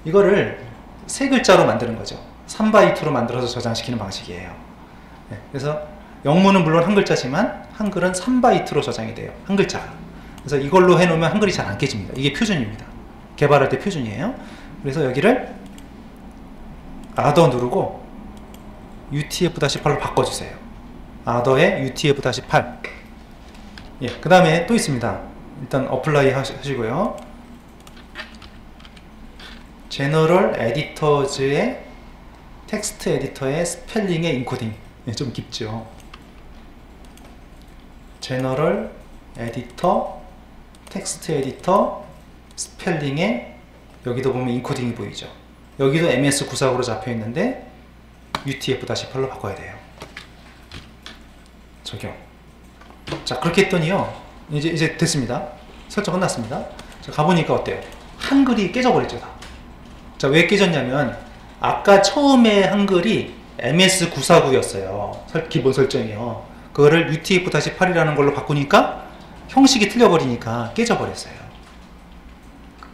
Speaker 1: 이거를 세 글자로 만드는 거죠. 3바이트로 만들어서 저장시키는 방식이에요. 네, 그래서 영문은 물론 한 글자지만 한글은 3바이트로 저장이 돼요, 한 글자가. 그래서 이걸로 해놓으면 한글이 잘 안 깨집니다. 이게 표준입니다. 개발할 때 표준이에요. 그래서 여기를 아더 누르고 UTF-8로 바꿔주세요. 아더의 UTF-8. 예, 그 다음에 또 있습니다. 일단 어플라이 하시고요. 제너럴 에디터즈의 텍스트 에디터의 스펠링의 인코딩. 예, 좀 깊죠. 제너럴 에디터, 텍스트 에디터, 스펠링의, 여기도 보면 인코딩이 보이죠. 여기도 MS949로 잡혀 있는데 UTF-8로 바꿔야 돼요. 적용. 자, 그렇게 했더니요, 이제 됐습니다. 설정 끝났습니다. 자, 가보니까 어때요? 한글이 깨져버렸죠, 다. 자, 왜 깨졌냐면 아까 처음에 한글이 MS949였어요. 기본 설정이요. 그거를 UTF-8이라는 걸로 바꾸니까 형식이 틀려버리니까 깨져버렸어요.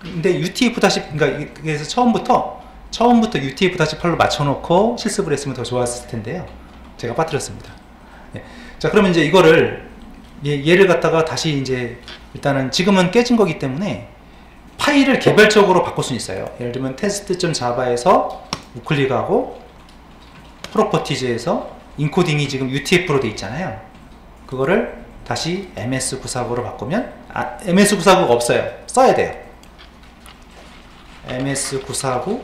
Speaker 1: 근데 그러니까 그래서 처음부터 UTF-8로 맞춰놓고 실습을 했으면 더 좋았을 텐데요, 제가 빠뜨렸습니다. 네. 자, 그러면 이제 이거를 얘를 갖다가 다시 이제 일단은 지금은 깨진 거기 때문에 파일을 개별적으로 바꿀 수 있어요. 예를 들면 test.java에서 우클릭하고 프로퍼티즈에서 인코딩이 지금 UTF로 돼 있잖아요. 그거를 다시 MS949로 바꾸면, MS949가 없어요. 써야 돼요. MS949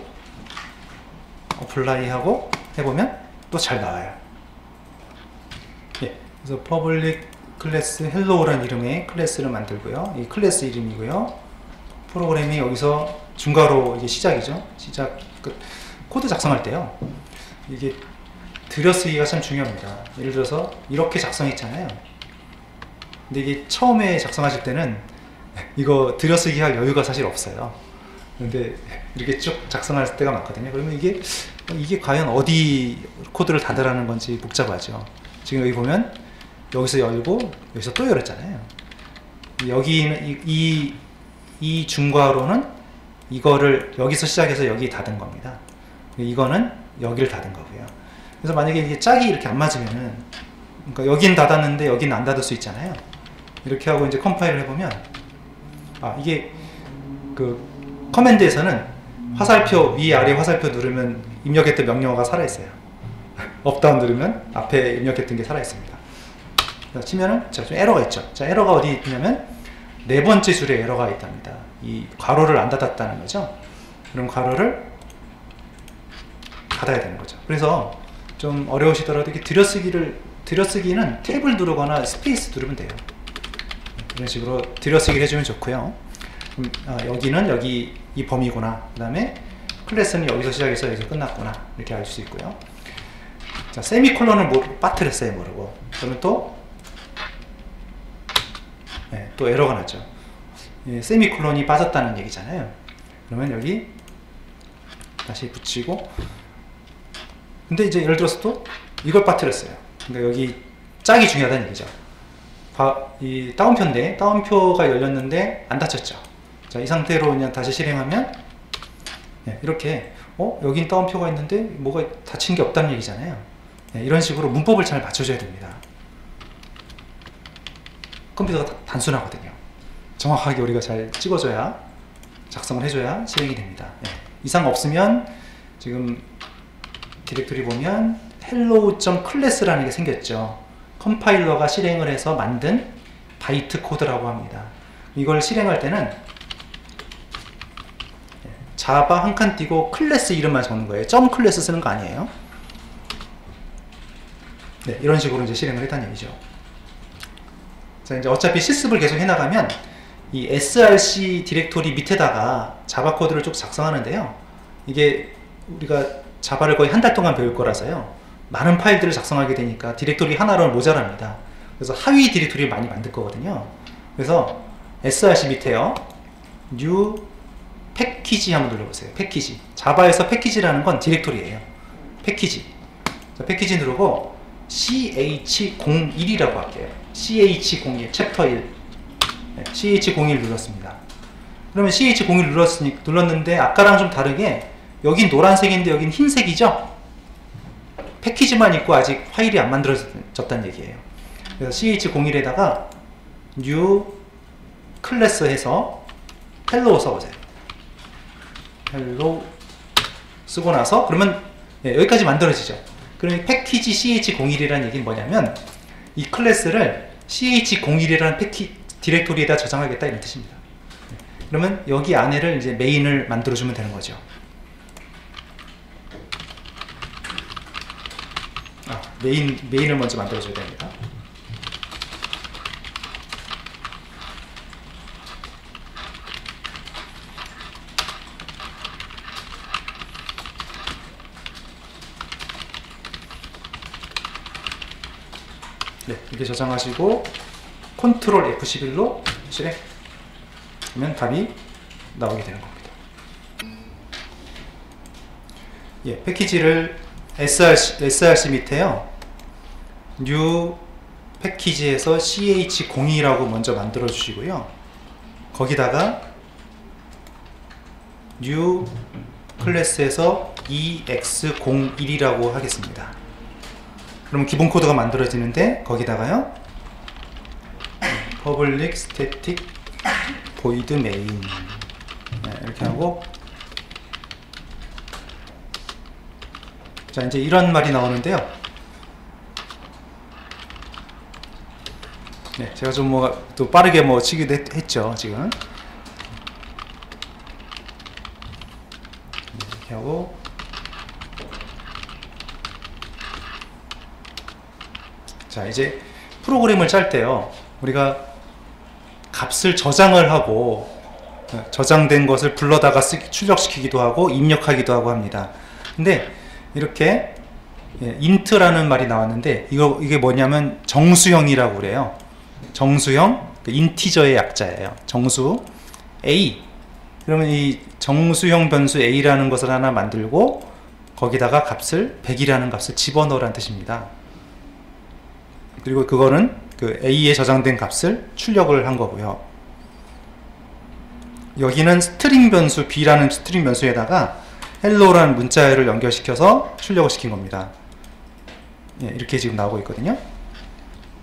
Speaker 1: 어플라이 하고 해보면 또 잘 나와요. 예, 그래서 퍼블릭 클래스 헬로우라는 이름의 클래스를 만들고요. 이 클래스 이름이고요. 프로그램이 여기서 중괄호 이게 시작이죠. 시작 끝. 코드 작성할 때요, 이게 들여쓰기가 참 중요합니다. 예를 들어서 이렇게 작성했잖아요. 근데 이게 처음에 작성하실 때는 이거 들여쓰기 할 여유가 사실 없어요. 근데 이렇게 쭉 작성할 때가 많거든요. 그러면 이게 과연 어디 코드를 닫으라는 건지 복잡하죠. 지금 여기 보면 여기서 열고 여기서 또 열었잖아요. 여기는 이 중괄호는 이거를 여기서 시작해서 여기 닫은 겁니다. 이거는 여기를 닫은 거고요. 그래서 만약에 이게 짝이 이렇게 안 맞으면은, 그러니까 여긴 닫았는데 여기는 안 닫을 수 있잖아요. 이렇게 하고 이제 컴파일을 해보면, 이게 그 커맨드에서는 화살표 위아래 화살표 누르면 입력했던 명령어가 살아있어요. 업다운 누르면 앞에 입력했던 게 살아있습니다. 치면은 자, 좀 에러가 있죠. 자, 에러가 어디 있냐면 네 번째 줄에 에러가 있답니다. 이 괄호를 안 닫았다는 거죠. 그럼 괄호를 닫아야 되는 거죠. 그래서 좀 어려우시더라도 이렇게 들여쓰기는 탭을 누르거나 스페이스 누르면 돼요. 이런 식으로 들여쓰기를 해주면 좋고요. 여기는 여기 이 범위구나. 그 다음에 클래스는 여기서 시작해서 여기서 끝났구나. 이렇게 알 수 있고요. 자, 세미콜론을 빠뜨렸어요, 모르고. 그러면 또 에러가 났죠. 세미콜론이 빠졌다는 얘기잖아요. 그러면 여기 다시 붙이고, 근데 이제 예를 들어서 또 이걸 빠뜨렸어요. 그러니까 여기 짝이 중요하다는 얘기죠. 이 다운표인데, 다운표가 열렸는데 안 닫혔죠. 자, 이 상태로 그냥 다시 실행하면 이렇게 여긴 다운표가 있는데 뭐가 닫힌 게 없다는 얘기잖아요. 이런 식으로 문법을 잘 맞춰줘야 됩니다. 컴퓨터가 단순하거든요. 정확하게 우리가 잘 찍어줘야, 작성을 해줘야 실행이 됩니다. 이상 없으면 지금 디렉토리 보면 hello.class라는 게 생겼죠. 컴파일러가 실행을 해서 만든 바이트 코드라고 합니다. 이걸 실행할 때는 자바 한 칸 띄고 클래스 이름만 적는 거예요. 점 클래스 쓰는 거 아니에요. 이런 식으로 이제 실행을 했다는 얘기죠. 자, 이제 어차피 실습을 계속 해나가면 이 src 디렉토리 밑에다가 자바 코드를 쭉 작성하는데요. 이게 우리가 자바를 거의 한 달 동안 배울 거라서요. 많은 파일들을 작성하게 되니까 디렉토리 하나로는 모자랍니다. 그래서 하위 디렉토리를 많이 만들 거거든요. 그래서 src 밑에요. new 패키지 한번 눌러보세요. 패키지. 자바에서 패키지라는 건 디렉토리예요. 패키지. 자, 패키지 누르고 ch01이라고 할게요. ch01 챕터 1. ch01 눌렀습니다. 그러면 ch01 눌렀는데 아까랑 좀 다르게 여긴 노란색인데 여긴 흰색이죠? 패키지만 있고 아직 파일이 안 만들어졌다는 얘기예요. 그래서 ch01에다가 new 클래스 해서 hello 써보세요. hello 쓰고 나서 그러면 여기까지 만들어지죠. 그러면 패키지 ch01이라는 얘기는 뭐냐면 이 클래스를 ch01이라는 디렉토리에다 저장하겠다 이런 뜻입니다. 그러면 여기 안에를 이제 메인을 만들어주면 되는 거죠. 메인을 먼저 만들어줘야 됩니다. 이렇게 저장하시고 컨트롤 F11로 실행. 그러면 답이 나오게 되는 겁니다. 패키지를 src 밑에요. new 패키지에서 ch02라고 먼저 만들어 주시고요. 거기다가 new 클래스에서 ex01이라고 하겠습니다. 그럼 기본 코드가 만들어지는데 거기다가요 public static void main 이렇게 하고, 자 이제 이런 말이 나오는데요. 제가 좀 또 빠르게 치기도 했죠 지금. 이렇게 하고, 자 이제 프로그램을 짤 때요 우리가 값을 저장을 하고 저장된 것을 불러다가 출력시키기도 하고 입력하기도 하고 합니다. 근데 이렇게 int라는 말이 나왔는데 이게 뭐냐면 정수형이라고 그래요. 정수형, 인티저의 약자예요. 정수 a. 그러면 이 정수형 변수 a라는 것을 하나 만들고 거기다가 값을 100이라는 값을 집어넣으라는 뜻입니다. 그리고 그거는 그 A에 저장된 값을 출력을 한 거고요. 여기는 스트링 변수 B라는 스트링 변수에다가 hello라는 문자열을 연결시켜서 출력을 시킨 겁니다. 이렇게 지금 나오고 있거든요.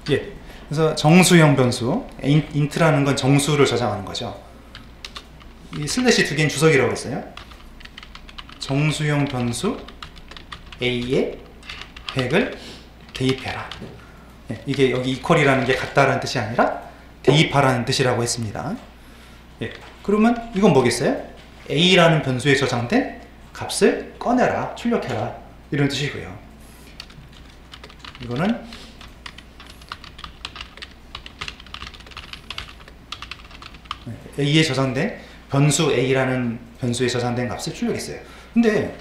Speaker 1: 그래서 정수형 변수, int라는 건 정수를 저장하는 거죠. 이 슬래시 두 개는 주석이라고 했어요. 정수형 변수 A에 100을 대입해라. 이게 여기 이퀄이라는 게 같다라는 뜻이 아니라 대입하라는 뜻이라고 했습니다. 그러면 이건 뭐겠어요? A라는 변수에 저장된 값을 꺼내라, 출력해라 이런 뜻이고요. 이거는 A에 저장된 변수 A라는 변수에 저장된 값을 출력했어요. 근데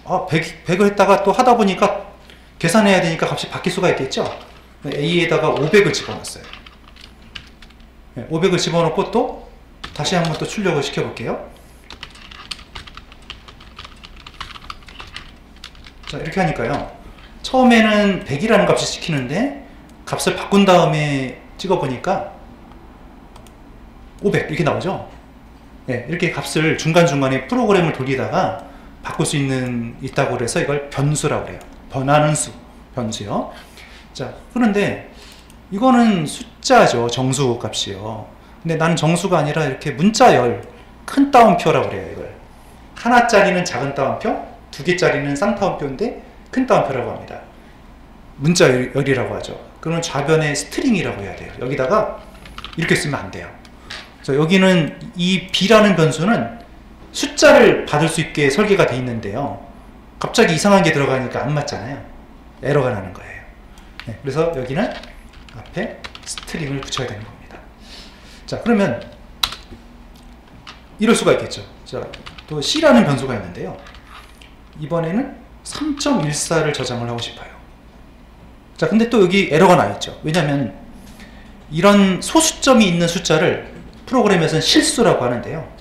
Speaker 1: 100을 했다가 또 하다 보니까 계산해야 되니까 값이 바뀔 수가 있겠죠. A에다가 500을 집어넣었어요. 500을 집어넣고 또 다시 한번 또 출력을 시켜볼게요. 자, 이렇게 하니까요, 처음에는 100이라는 값을 시키는데 값을 바꾼 다음에 찍어보니까 500 이렇게 나오죠. 네, 이렇게 값을 중간중간에 프로그램을 돌리다가 바꿀 수 있다고 그래서 이걸 변수라고 그래요. 변하는 수, 변수요. 자, 그런데 이거는 숫자죠. 정수 값이요. 근데 나는 정수가 아니라 이렇게 문자열, 큰 따옴표라고 그래요. 이걸 하나짜리는 작은 따옴표, 2개짜리는 쌍따옴표인데 큰 따옴표라고 합니다. 문자열이라고 하죠. 그러면 좌변에 스트링이라고 해야 돼요. 여기다가 이렇게 쓰면 안 돼요. 그래서 여기는 이 B라는 변수는 숫자를 받을 수 있게 설계가 되어 있는데요, 갑자기 이상한 게 들어가니까 안 맞잖아요. 에러가 나는 거예요. 네, 그래서 여기는 앞에 스트링을 붙여야 되는 겁니다. 자, 그러면 이럴 수가 있겠죠. 자, 또 C라는 변수가 있는데요, 이번에는 3.14를 저장을 하고 싶어요. 자, 근데 또 여기 에러가 나 있죠. 왜냐면 이런 소수점이 있는 숫자를 프로그램에서는 실수라고 하는데요,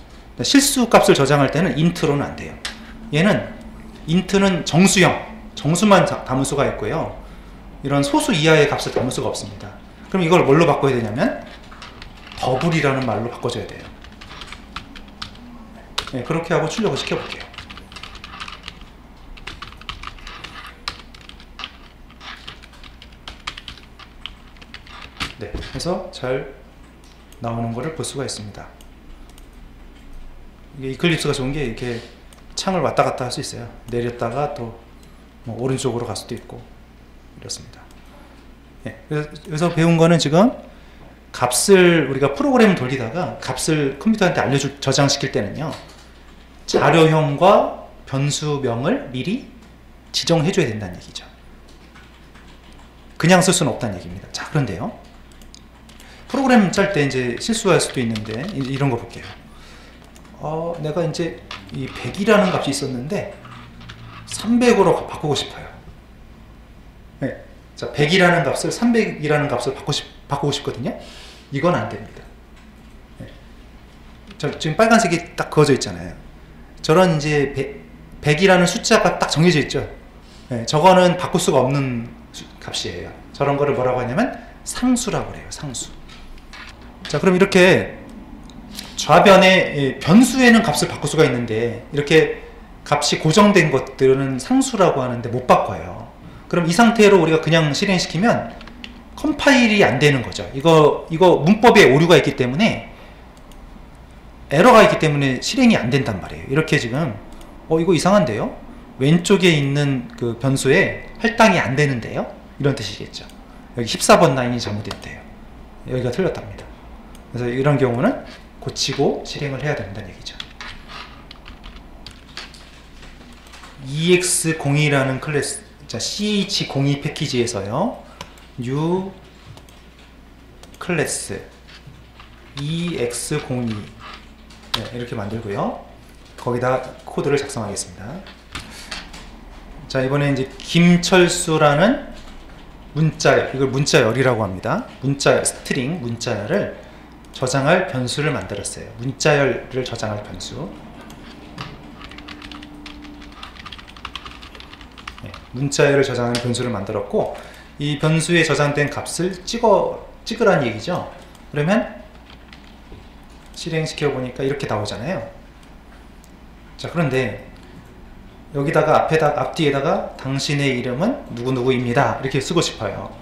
Speaker 1: 실수 값을 저장할 때는 int로는 안 돼요. 얘는 int는 정수형, 정수만 담을 수가 있고요, 이런 소수 이하의 값을 담을 수가 없습니다. 그럼 이걸 뭘로 바꿔야 되냐면 더블이라는 말로 바꿔줘야 돼요. 네, 그렇게 하고 출력을 시켜볼게요. 네, 그래서 잘 나오는 거를 볼 수가 있습니다. 이게 이클립스가 좋은 게 이렇게 창을 왔다 갔다 할 수 있어요. 내렸다가 또 뭐 오른쪽으로 갈 수도 있고 이렇습니다. 네, 그래서 배운 거는 지금 값을 우리가 프로그램을 돌리다가 값을 컴퓨터한테 저장시킬 때는요, 자료형과 변수명을 미리 지정해 줘야 된다는 얘기죠. 그냥 쓸 수는 없다는 얘기입니다. 자, 그런데요, 프로그램 짤 때 이제 실수할 수도 있는데 이런 거 볼게요. 내가 이제 이 100이라는 값이 있었는데 300으로 바꾸고 싶어요. 네. 자, 100이라는 값을 300이라는 값을 바꾸고 싶거든요. 이건 안 됩니다. 네. 지금 빨간색이 딱 그어져 있잖아요. 저런 이제 100이라는 숫자가 딱 정해져 있죠. 네. 저거는 바꿀 수가 없는 값이에요. 저런 거를 뭐라고 하냐면 상수라고 그래요. 상수. 자, 그럼 이렇게 좌변에 변수에는 값을 바꿀 수가 있는데 이렇게 값이 고정된 것들은 상수라고 하는데 못 바꿔요. 그럼 이 상태로 우리가 그냥 실행시키면 컴파일이 안 되는 거죠. 이거 문법에 오류가 있기 때문에, 에러가 있기 때문에 실행이 안 된단 말이에요. 이렇게 지금 이거 이상한데요? 왼쪽에 있는 그 변수에 할당이 안 되는데요? 이런 뜻이겠죠. 여기 14번 라인이 잘못됐대요. 여기가 틀렸답니다. 그래서 이런 경우는 고치고 실행을 해야 된다는 얘기죠. EX02라는 클래스, 자, CH02 패키지에서요, new 클래스 EX02, 네, 이렇게 만들고요, 거기다 코드를 작성하겠습니다. 자, 이번에 이제 김철수라는 문자열, 이걸 문자열이라고 합니다. 문자열, 스트링 문자열을 저장할 변수를 만들었어요. 문자열을 저장할 변수. 네, 문자열을 저장하는 변수를 만들었고, 이 변수에 저장된 값을 찍으라는 얘기죠. 그러면 실행시켜 보니까 이렇게 나오잖아요. 자, 그런데 여기다가 앞뒤에다가 당신의 이름은 누구누구입니다 이렇게 쓰고 싶어요.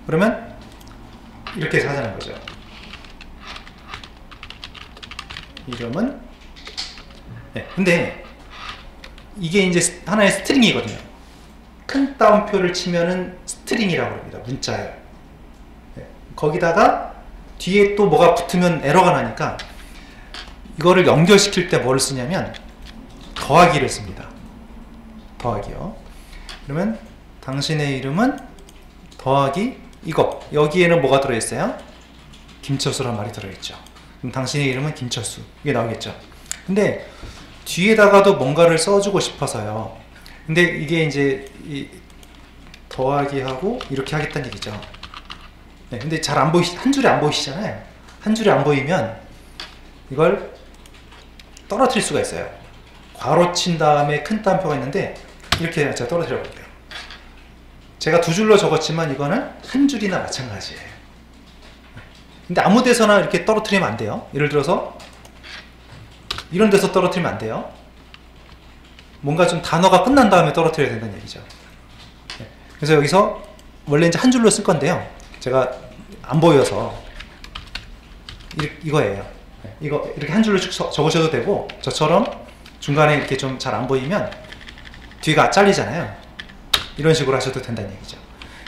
Speaker 1: 그러면 이렇게 해서 하자는 거죠. 이름은, 네, 근데 이게 이제 하나의 스트링이거든요. 큰 따옴표를 치면은 스트링이라고 합니다. 문자열. 네, 거기다가 뒤에 또 뭐가 붙으면 에러가 나니까 이거를 연결시킬 때 뭘 쓰냐면 더하기를 씁니다. 더하기요. 그러면 당신의 이름은 더하기 이거, 여기에는 뭐가 들어있어요? 김철수란 말이 들어있죠. 그럼 당신의 이름은 김철수 이게 나오겠죠. 근데 뒤에다가도 뭔가를 써주고 싶어서요. 근데 이게 이제 더하기 하고 이렇게 하겠다는 얘기죠. 네, 근데 잘 안 한 줄이 안 보이시잖아요. 한 줄이 안 보이면 이걸 떨어뜨릴 수가 있어요. 괄호 친 다음에 큰 따옴표가 있는데 이렇게 제가 떨어뜨려 볼게요. 제가 두 줄로 적었지만 이거는 한 줄이나 마찬가지예요. 근데 아무 데서나 이렇게 떨어뜨리면 안 돼요. 예를 들어서 이런 데서 떨어뜨리면 안 돼요. 뭔가 좀 단어가 끝난 다음에 떨어뜨려야 된다는 얘기죠. 그래서 여기서 원래 이제 한 줄로 쓸 건데요. 제가 안 보여서 이거예요. 이거 이렇게 한 줄로 적으셔도 되고, 저처럼 중간에 이렇게 좀 잘 안 보이면 뒤가 잘리잖아요. 이런 식으로 하셔도 된다는 얘기죠.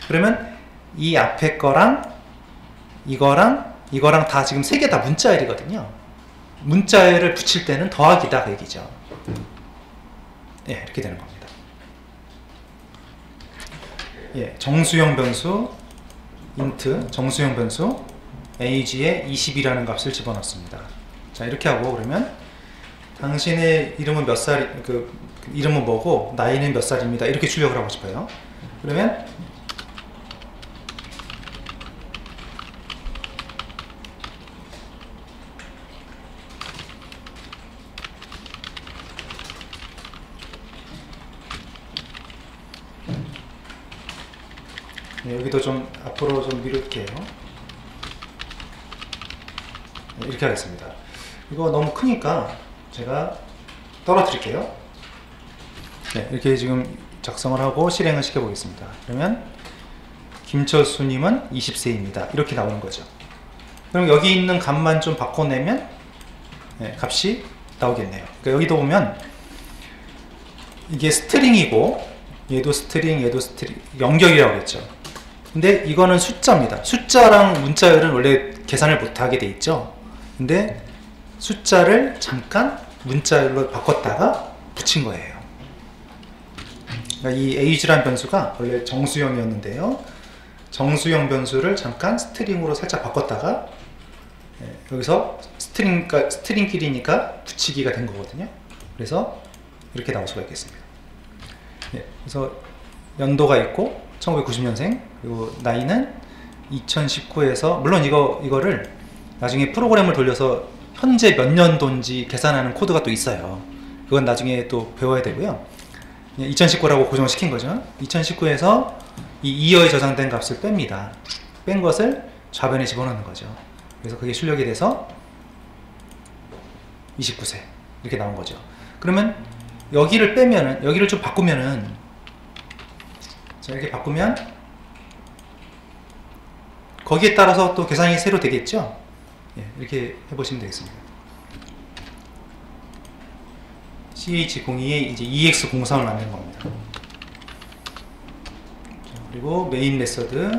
Speaker 1: 그러면 이 앞에 거랑 이거랑 다 지금 세 개 다 문자열이거든요. 문자열을 붙일 때는 더하기다 그 얘기죠. 예, 이렇게 되는 겁니다. 예, 정수형 변수 int 정수형 변수 age에 20이라는 값을 집어넣습니다. 자, 이렇게 하고 그러면 당신의 이름은 몇 살, 이름은 뭐고 나이는 몇 살입니다. 이렇게 출력을 하고 싶어요. 그러면 네, 여기도 좀 앞으로 좀 밀을게요. 네, 이렇게 하겠습니다. 이거 너무 크니까 제가 떨어뜨릴게요. 네, 이렇게 지금 작성을 하고 실행을 시켜 보겠습니다. 그러면 김철수님은 20세입니다. 이렇게 나오는 거죠. 그럼 여기 있는 값만 좀 바꿔내면 네, 값이 나오겠네요. 그러니까 여기도 보면 이게 스트링이고 얘도 스트링, 얘도 스트링, 연결이라고 했죠. 근데 이거는 숫자입니다. 숫자랑 문자열은 원래 계산을 못하게 돼 있죠. 근데 숫자를 잠깐 문자열로 바꿨다가 붙인 거예요. 그러니까 이 age라는 변수가 원래 정수형이었는데요. 정수형 변수를 잠깐 스트링으로 살짝 바꿨다가 여기서 스트링끼리니까 붙이기가 된 거거든요. 그래서 이렇게 나올 수가 있겠습니다. 그래서 연도가 있고 1990년생, 그리고 나이는 2019에서, 물론 이거를 나중에 프로그램을 돌려서 현재 몇 년도인지 계산하는 코드가 또 있어요. 그건 나중에 또 배워야 되고요. 2019라고 고정시킨 거죠. 2019에서 이 2어에 저장된 값을 뺍니다. 뺀 것을 좌변에 집어넣는 거죠. 그래서 그게 출력이 돼서 29세 이렇게 나온 거죠. 그러면 여기를 빼면은, 여기를 좀 바꾸면은, 자, 이렇게 바꾸면 거기에 따라서 또 계산이 새로 되겠죠. 예, 이렇게 해보시면 되겠습니다. ch02에 이제 ex03을 만든 겁니다. 자, 그리고 메인 메서드,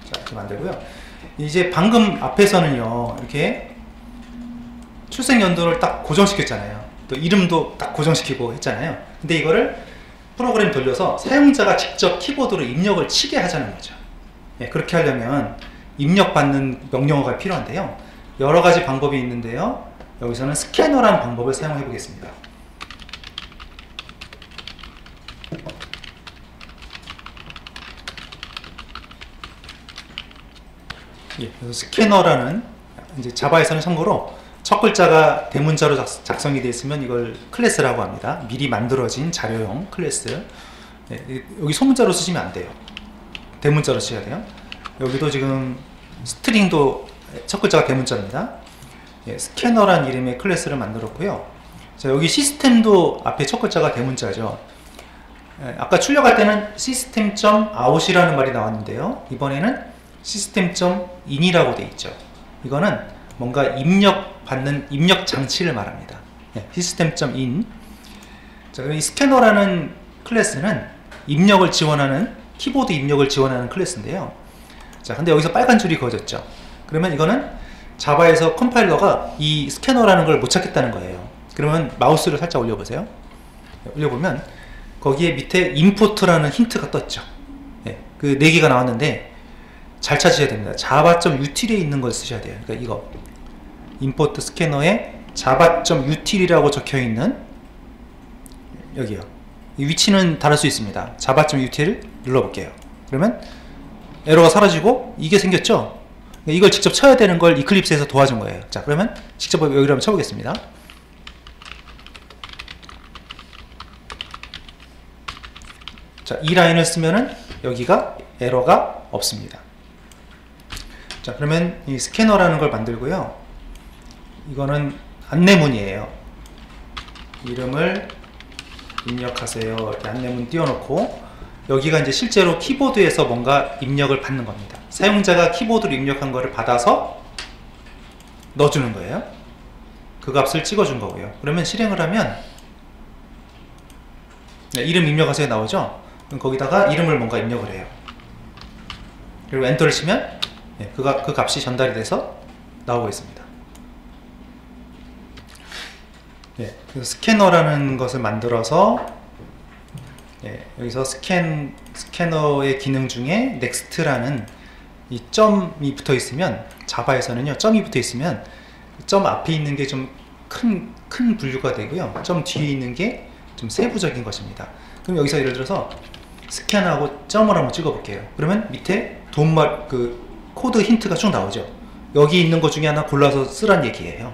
Speaker 1: 자, 이렇게 만들고요. 이제 방금 앞에서는요, 이렇게 출생 연도를 딱 고정시켰잖아요. 또 이름도 딱 고정시키고 했잖아요. 근데 이거를 프로그램 돌려서 사용자가 직접 키보드로 입력을 치게 하자는 거죠. 예, 그렇게 하려면 입력받는 명령어가 필요한데요. 여러 가지 방법이 있는데요. 여기서는 스캐너라는 방법을 사용해 보겠습니다. 예, 그래서 스캐너라는, 이제 자바에서는 참고로 첫 글자가 대문자로 작성이 되어 있으면 이걸 클래스라고 합니다. 미리 만들어진 자료용 클래스. 네, 여기 소문자로 쓰시면 안 돼요. 대문자로 쓰셔야 돼요. 여기도 지금 스트링도 첫 글자가 대문자입니다. 예, 스캐너란 이름의 클래스를 만들었고요. 자, 여기 시스템도 앞에 첫 글자가 대문자죠. 예, 아까 출력할 때는 system.out이라는 말이 나왔는데요. 이번에는 system.in이라고 되어 있죠. 이거는 뭔가 입력받는 입력 장치를 말합니다. 네, system.in. 자, 그럼 이 스캐너라는 클래스는 입력을 지원하는, 키보드 입력을 지원하는 클래스인데요. 자, 근데 여기서 빨간 줄이 그어졌죠. 그러면 이거는 자바에서 컴파일러가 이 스캐너라는 걸 못 찾겠다는 거예요. 그러면 마우스를 살짝 올려보세요. 올려보면 거기에 밑에 import라는 힌트가 떴죠. 예, 그 4개가 나왔는데 잘 찾으셔야 됩니다. java.util에 있는 걸 쓰셔야 돼요. 그러니까 이거 import 스캐너에 java.util이라고 적혀있는 여기요. 이 위치는 다를 수 있습니다. java.util 눌러볼게요. 그러면 에러가 사라지고 이게 생겼죠. 이걸 직접 쳐야 되는 걸 이클립스에서 도와준 거예요. 자, 그러면 직접 여기로 한번 쳐보겠습니다. 자, 이 라인을 쓰면은 여기가 에러가 없습니다. 자, 그러면 이 스캐너라는 걸 만들고요. 이거는 안내문이에요. 이름을 입력하세요. 이렇게 안내문 띄워놓고 여기가 이제 실제로 키보드에서 뭔가 입력을 받는 겁니다. 사용자가 키보드로 입력한 거를 받아서 넣어주는 거예요. 그 값을 찍어준 거고요. 그러면 실행을 하면 네, 이름 입력하세요 나오죠? 그럼 거기다가 이름을 뭔가 입력을 해요. 그리고 엔터를 치면 네, 그 값이 전달이 돼서 나오고 있습니다. 네, 그래서 스캐너라는 것을 만들어서 네, 여기서 스캐너의 기능 중에 next라는 이 점이 붙어 있으면 자바에서는요 점이 붙어 있으면 점 앞에 있는 게 좀 큰 분류가 되고요 점 뒤에 있는 게 좀 세부적인 것입니다. 그럼 여기서 예를 들어서 스캔하고 점을 한번 찍어 볼게요. 그러면 밑에 그 코드 힌트가 쭉 나오죠. 여기 있는 것 중에 하나 골라서 쓰란 얘기예요.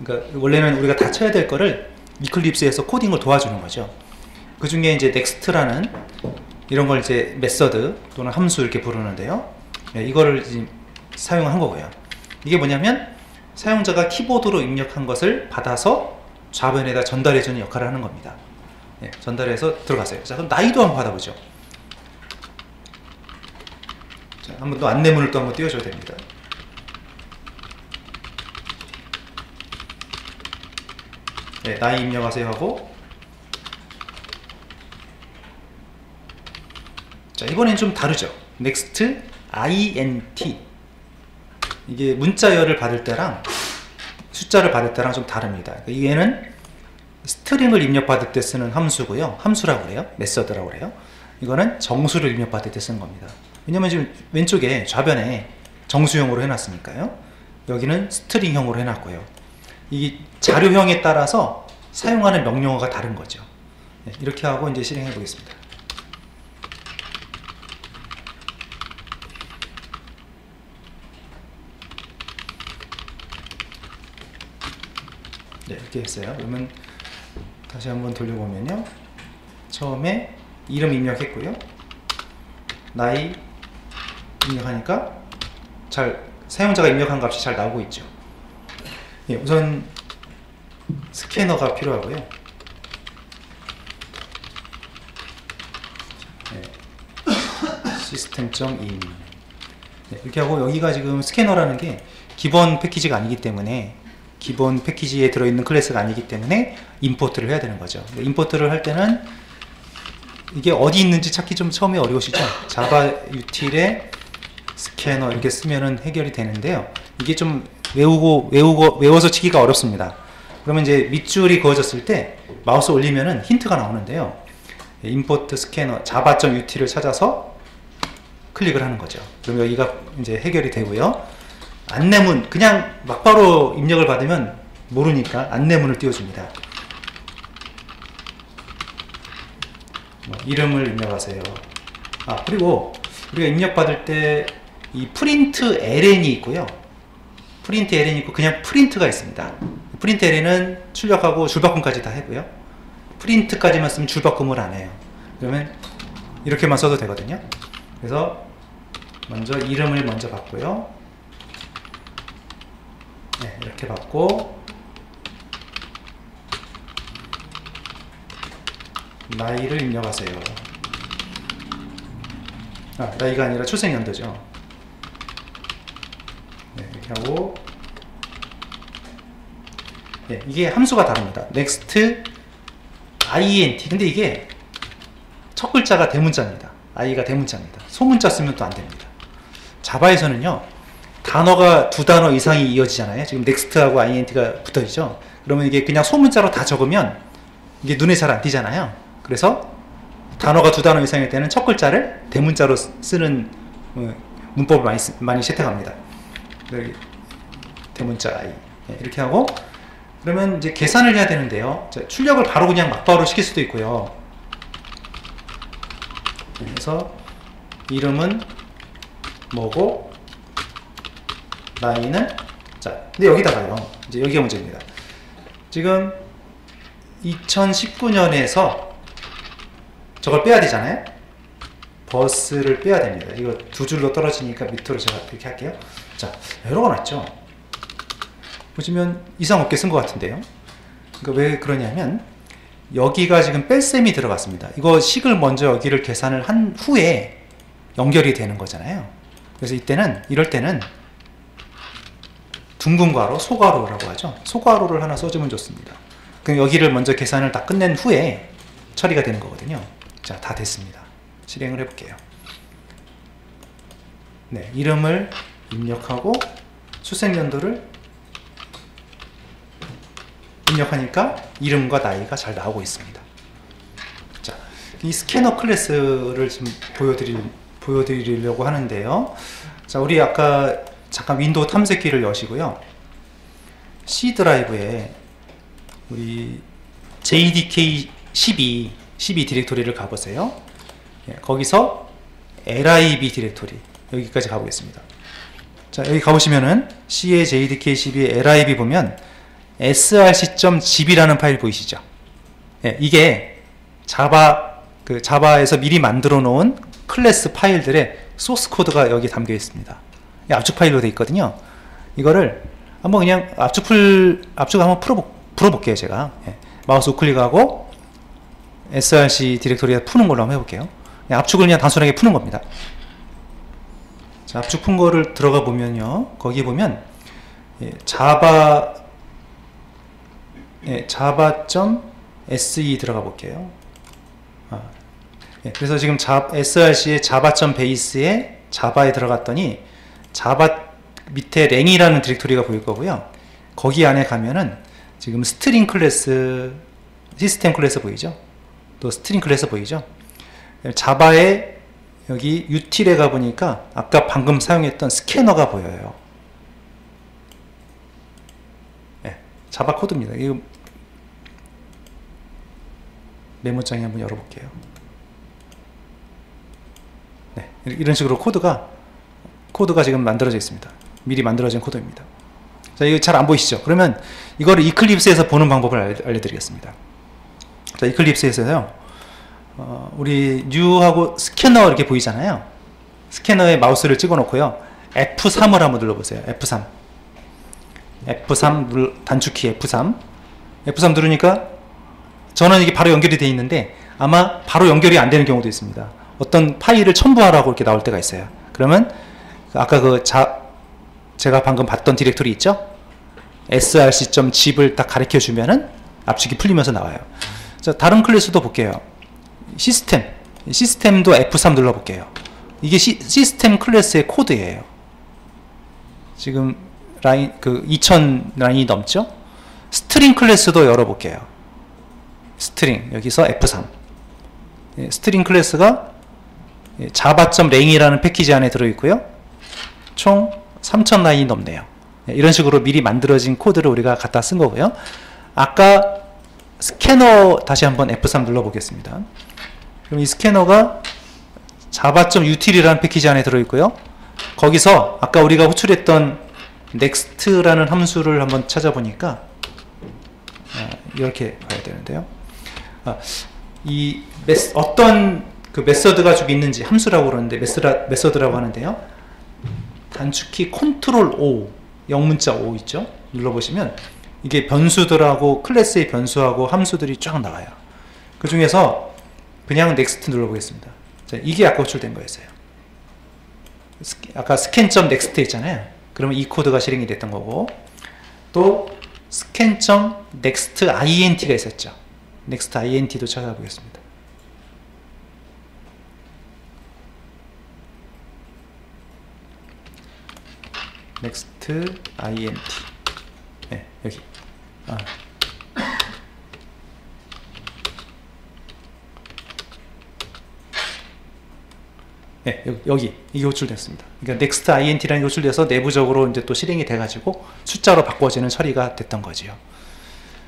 Speaker 1: 그러니까 원래는 우리가 다 쳐야 될 거를 이클립스에서 코딩을 도와주는 거죠. 그 중에 이제 next라는 이런 걸 이제 메서드 또는 함수 이렇게 부르는데요. 네, 이거를 지금 사용한 거고요. 이게 뭐냐면 사용자가 키보드로 입력한 것을 받아서 좌변에다 전달해주는 역할을 하는 겁니다. 네, 전달해서 들어가세요. 자, 그럼 나이도 한번 받아보죠. 자, 한번 또 안내문을 또 한번 띄워줘야 됩니다. 네, 나이 입력하세요 하고 자, 이번엔 좀 다르죠. next int 이게 문자열을 받을 때랑 숫자를 받을 때랑 좀 다릅니다. 얘는 스트링을 입력받을 때 쓰는 함수고요. 함수라고 그래요. 메서드라고 그래요. 이거는 정수를 입력받을 때 쓰는 겁니다. 왜냐면 지금 왼쪽에 좌변에 정수형으로 해놨으니까요. 여기는 스트링형으로 해놨고요. 이 자료형에 따라서 사용하는 명령어가 다른 거죠. 네, 이렇게 하고 이제 실행해 보겠습니다. 네, 이렇게 했어요. 그러면 다시 한번 돌려보면요. 처음에 이름 입력했고요. 나이 입력하니까 사용자가 입력한 값이 잘 나오고 있죠. 예, 우선 스캐너가 필요하고요. 네, system.in 네, 이렇게 하고 여기가 지금 스캐너라는 게 기본 패키지가 아니기 때문에 기본 패키지에 들어있는 클래스가 아니기 때문에 임포트를 해야 되는 거죠. 임포트를 할 때는 이게 어디 있는지 찾기 좀 처음에 어려우시죠? 자바 util에 스캐너 이렇게 쓰면은 해결이 되는데요. 이게 좀 외워서 치기가 어렵습니다. 그러면 이제 밑줄이 그어졌을 때 마우스 올리면은 힌트가 나오는데요. import 스캐너 java.util을 찾아서 클릭을 하는 거죠. 그럼 여기가 이제 해결이 되고요. 안내문 그냥 막바로 입력을 받으면 모르니까 안내문을 띄워줍니다. 이름을 입력하세요. 아, 그리고 우리가 입력받을 때 이 프린트 ln이 있고요. 프린트 ln이 있고 그냥 프린트가 있습니다. 프린트 ln은 출력하고 줄바꿈까지 다 하고요. 프린트까지만 쓰면 줄바꿈을 안 해요. 그러면 이렇게만 써도 되거든요. 그래서 먼저 이름을 먼저 받고요. 네, 이렇게 받고 나이를 입력하세요. 아, 나이가 아니라 출생연도죠. 네, 이렇게 하고 네, 이게 함수가 다릅니다. next int 근데 이게 첫 글자가 대문자입니다. i가 대문자입니다. 소문자 쓰면 또 안됩니다. 자바에서는요 단어가 2단어 이상이 이어지잖아요. 지금 next하고 int가 붙어있죠. 그러면 이게 그냥 소문자로 다 적으면 이게 눈에 잘 안 띄잖아요. 그래서 단어가 두 단어 이상일 때는 첫 글자를 대문자로 쓰는 문법을 많이 채택합니다. 대문자 I 이렇게 하고, 그러면 이제 계산을 해야 되는데요. 자, 출력을 바로 그냥 막바로 시킬 수도 있고요. 그래서 이름은 뭐고 나이는, 자 근데 여기다가요, 이제 여기가 문제입니다. 지금 2019년에서 저걸 빼야 되잖아요. 버스를 빼야 됩니다. 이거 두 줄로 떨어지니까 밑으로 제가 이렇게 할게요. 자, 에러가 났죠. 보시면 이상 없게 쓴 것 같은데요. 그러니까 왜 그러냐면 여기가 지금 뺄셈이 들어갔습니다. 이거 식을 먼저 여기를 계산을 한 후에 연결이 되는 거잖아요. 그래서 이럴 때는 둥근 괄호, 소괄호라고 하죠. 소괄호를 하나 써주면 좋습니다. 그럼 여기를 먼저 계산을 다 끝낸 후에 처리가 되는 거거든요. 자, 다 됐습니다. 실행을 해볼게요. 네, 이름을 입력하고 출생연도를 입력하니까 이름과 나이가 잘 나오고 있습니다. 자, 이 스캐너 클래스를 좀 보여드리려고 하는데요. 자, 우리 아까 잠깐 윈도우 탐색기를 여시고요. C 드라이브에 우리 JDK 12 디렉토리를 가보세요. 예, 거기서 LIB 디렉토리 여기까지 가보겠습니다. 자, 여기 가보시면은 C의 JDK 12 LIB 보면 src.zip이라는 파일 보이시죠? 예, 이게 자바에서 미리 만들어 놓은 클래스 파일들의 소스 코드가 여기 담겨 있습니다. 압축 파일로 되어 있거든요. 이거를 한번 그냥 압축 한번 풀어볼게요. 제가 마우스 우클릭하고 src 디렉토리에 푸는 걸로 한번 해볼게요. 압축을 그냥 단순하게 푸는 겁니다. 자, 압축 푼 거를 들어가 보면요, 거기 보면 java.se 들어가 볼게요. 그래서 지금 src의 java.base에 자바에 들어갔더니 자바 밑에 랭이라는 디렉토리가 보일 거고요. 거기 안에 가면은 지금 스트링 클래스, 시스템 클래스 보이죠? 또 스트링 클래스 보이죠? 자바에 여기 util에 가보니까 아까 방금 사용했던 스캐너가 보여요. 네, 자바 코드입니다. 이거 메모장에 한번 열어볼게요. 네, 이런 식으로 코드가 지금 만들어져 있습니다. 미리 만들어진 코드입니다. 자, 이거 잘 안 보이시죠? 그러면 이거를 이클립스에서 보는 방법을 알려드리겠습니다. 자, 이클립스에서요, 우리 뉴하고 스캐너 이렇게 보이잖아요. 스캐너에 마우스를 찍어 놓고요, F3을 한번 눌러보세요. F3 단축키 F3 누르니까 저는 이게 바로 연결이 되어 있는데 아마 바로 연결이 안 되는 경우도 있습니다. 어떤 파일을 첨부하라고 이렇게 나올 때가 있어요. 그러면 아까 제가 방금 봤던 디렉토리 있죠? src.zip을 딱 가르쳐 주면은 압축이 풀리면서 나와요. 자, 다른 클래스도 볼게요. 시스템도 F3 눌러볼게요. 이게 시스템 클래스의 코드예요. 지금 2000 라인이 넘죠? 스트링 클래스도 열어볼게요. 스트링, 여기서 F3. 스트링 클래스가 java.lang이라는 패키지 안에 들어있고요. 총 3000 라인이 넘네요. 이런 식으로 미리 만들어진 코드를 우리가 갖다 쓴 거고요. 아까 스캐너 다시 한번 F3 눌러보겠습니다. 그럼 이 스캐너가 java.util이라는 패키지 안에 들어있고요. 거기서 아까 우리가 호출했던 next라는 함수를 한번 찾아보니까 이렇게 봐야 되는데요. 어떤 그 메서드가 쭉 있는지, 함수라고 그러는데 메서드라고 하는데요. 단축키 컨트롤 O, 영문자 O 있죠? 눌러보시면 이게 변수들하고 클래스의 변수하고 함수들이 쫙 나와요. 그 중에서 그냥 next 눌러보겠습니다. 자, 이게 아까 호출된 거였어요. 아까 scan.next 있잖아요. 그러면 이 코드가 실행이 됐던 거고, 또 scan.nextint가 있었죠. nextint도 찾아보겠습니다. nextint. 네, 여기. 네, 여기 이게 호출됐습니다. 그러니까 next int라는 게 호출돼서 내부적으로 이제 또 실행이 돼가지고 숫자로 바꿔지는 처리가 됐던 거지요.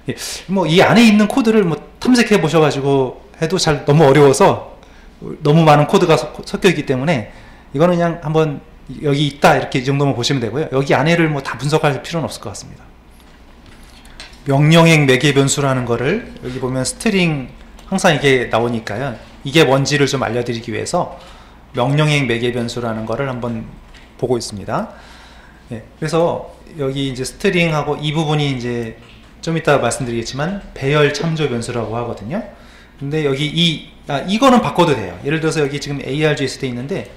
Speaker 1: 예, 뭐 이 안에 있는 코드를 뭐 탐색해 보셔가지고 해도 잘 너무 어려워서 너무 많은 코드가 섞여 있기 때문에 이거는 그냥 한번 여기 있다 이렇게 이 정도만 보시면 되고요. 여기 안에를 뭐 다 분석할 필요는 없을 것 같습니다. 명령행 매개 변수라는 거를 여기 보면 스트링 항상 이게 나오니까요. 이게 뭔지를 좀 알려드리기 위해서 명령행 매개 변수라는 거를 한번 보고 있습니다. 예, 그래서 여기 이제 스트링하고 이 부분이 이제 좀 이따 말씀드리겠지만 배열 참조 변수라고 하거든요. 근데 여기 이거는 바꿔도 돼요. 예를 들어서 여기 지금 args 돼 있는데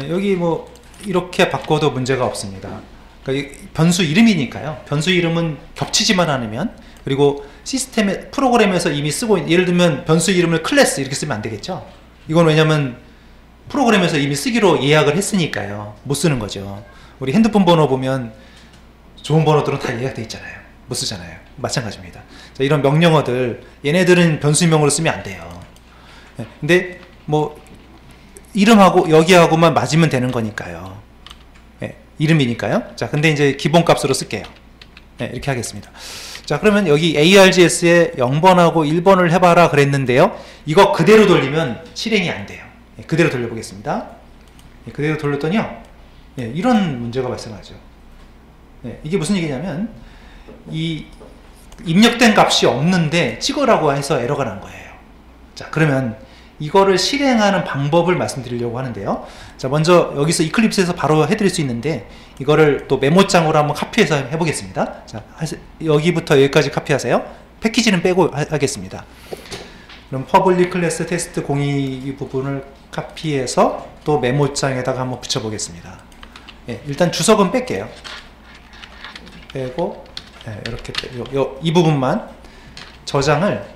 Speaker 1: 여기 뭐 이렇게 바꿔도 문제가 없습니다. 그러니까 변수 이름이니까요. 변수 이름은 겹치지만 않으면, 그리고 시스템에 프로그램에서 이미 쓰고 있는, 예를 들면 변수 이름을 클래스 이렇게 쓰면 안 되겠죠. 이건 왜냐면 프로그램에서 이미 쓰기로 예약을 했으니까요. 못 쓰는 거죠. 우리 핸드폰 번호 보면 좋은 번호들은 다 예약돼 있잖아요. 못 쓰잖아요. 마찬가지입니다. 자, 이런 명령어들 얘네들은 변수명으로 쓰면 안 돼요. 근데 뭐 이름하고 여기하고만 맞으면 되는 거니까요. 이름이니까요. 자, 근데 이제 기본값으로 쓸게요. 이렇게 하겠습니다. 자, 그러면 여기 args에 0번하고 1번을 해봐라 그랬는데요. 이거 그대로 돌리면 실행이 안 돼요. 그대로 돌려보겠습니다. 그대로 돌렸더니요. 이런 문제가 발생하죠. 이게 무슨 얘기냐면, 이 입력된 값이 없는데 찍으라고 해서 에러가 난 거예요. 자, 그러면 이거를 실행하는 방법을 말씀드리려고 하는데요. 자, 먼저 여기서 이클립스에서 바로 해드릴 수 있는데, 이거를 또 메모장으로 한번 카피해서 해보겠습니다. 자, 여기부터 여기까지 카피하세요. 패키지는 빼고 하겠습니다. 그럼 퍼블릭 클래스 테스트 02 부분을 카피해서 또 메모장에다가 한번 붙여보겠습니다. 일단 주석은 뺄게요. 빼고 이렇게 이 부분만 저장을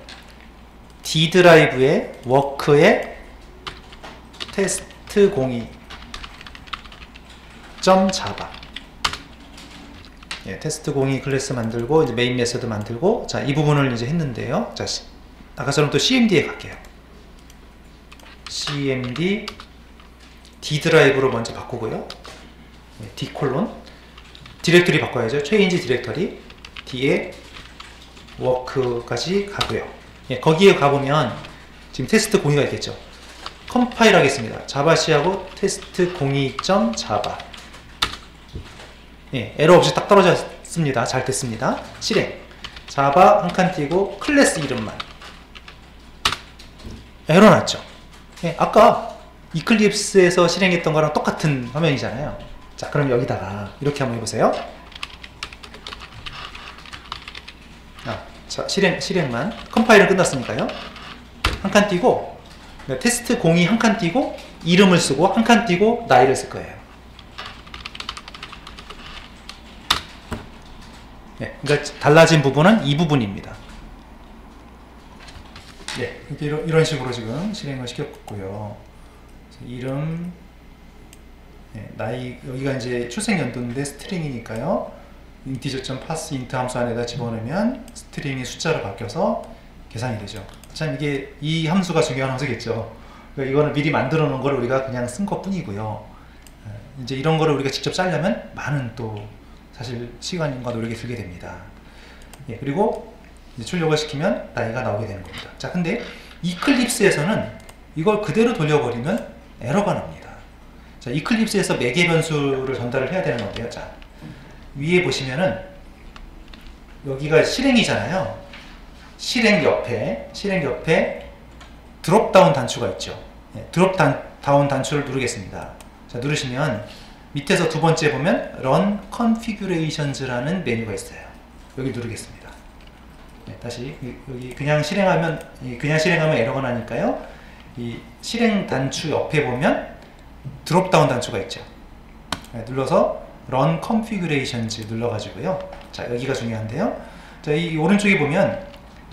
Speaker 1: D 드라이브에 워크에 테스트 02.java 테스트 02 클래스 만들고 이제 메인 메서드 만들고, 자, 이 부분을 이제 했는데요. 자, 아까처럼 또 cmd에 갈게요. cmd D 드라이브로 먼저 바꾸고요. D 콜론 디렉터리 바꿔야죠. change 디렉터리 D에 워크까지 가고요. 거기에 가보면 지금 테스트 02가 있겠죠. 컴파일 하겠습니다. 자바C하고 테스트 02.java. 에러 없이 딱 떨어졌습니다. 잘 됐습니다. 실행. 자바 한 칸 띄고 클래스 이름만. 에러 났죠. 아까 이클립스에서 실행했던 거랑 똑같은 화면이잖아요. 자, 그럼 여기다가 이렇게 한번 해보세요. 자, 실행만. 컴파일은 끝났으니까요. 한 칸 띄고, 테스트 02 한 칸 띄고, 이름을 쓰고, 한 칸 띄고, 나이를 쓸 거예요. 그러니까 달라진 부분은 이 부분입니다. 이런 식으로 지금 실행을 시켰고요. 이름, 나이, 여기가 이제 출생 연도인데 스트링이니까요. integer.pass int 함수 안에다 집어넣으면 스트링이 숫자로 바뀌어서 계산이 되죠. 참 이게 이 함수가 중요한 함수겠죠. 그러니까 이거는 미리 만들어 놓은 걸 우리가 그냥 쓴 것 뿐이고요. 이제 이런 거를 우리가 직접 짜려면 많은 또 사실 시간과 노력이 들게 됩니다. 그리고 이제 출력을 시키면 나이가 나오게 되는 겁니다. 자, 근데 이클립스에서는 이걸 그대로 돌려버리면 에러가 납니다. 자, 이클립스에서 매개 변수를 전달을 해야 되는 건데요. 자, 위에 보시면은 여기가 실행이잖아요. 실행 옆에 드롭다운 단추가 있죠. 드롭다운 단추를 누르겠습니다. 자, 누르시면 밑에서 두 번째 보면 Run Configurations라는 메뉴가 있어요. 여기 누르겠습니다. 다시 여기 그냥 실행하면 에러가 나니까요. 이 실행 단추 옆에 보면 드롭다운 단추가 있죠. 눌러서 Run Configurations 눌러가지고요. 자, 여기가 중요한데요. 자, 이 오른쪽에 보면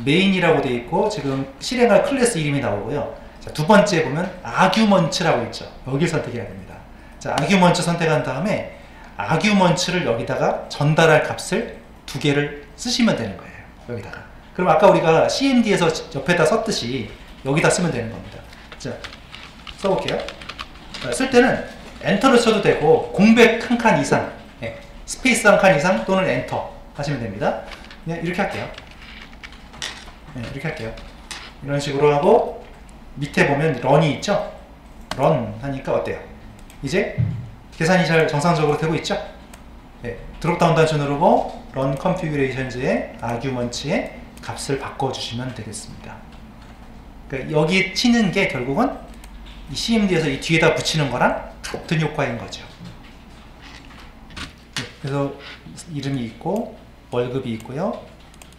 Speaker 1: 메인이라고 되어 있고 지금 실행할 클래스 이름이 나오고요. 자, 두 번째 보면 Arguments라고 있죠. 여기를 선택해야 됩니다. 자, Arguments 선택한 다음에 Arguments를 여기다가 전달할 값을 두 개를 쓰시면 되는 거예요. 여기다가. 그럼 아까 우리가 cmd에서 옆에다 썼듯이 여기다 쓰면 되는 겁니다. 자, 써볼게요. 쓸 때는 엔터를 쳐도 되고 공백 한 칸 이상, 예, 스페이스 한 칸 이상 또는 엔터 하시면 됩니다. 그냥 이렇게 할게요. 네, 이렇게 할게요. 이런 식으로 하고 밑에 보면 런이 있죠? 런 하니까 어때요? 이제 계산이 잘 정상적으로 되고 있죠? 네, 드롭다운 단추 누르고 런 컨피규레이션즈의 아규먼츠의 값을 바꿔주시면 되겠습니다. 그러니까 여기 치는 게 결국은 이 CMD에서 이 뒤에다 붙이는 거랑 같은 효과인 거죠. 네, 그래서 이름이 있고 월급이 있고요.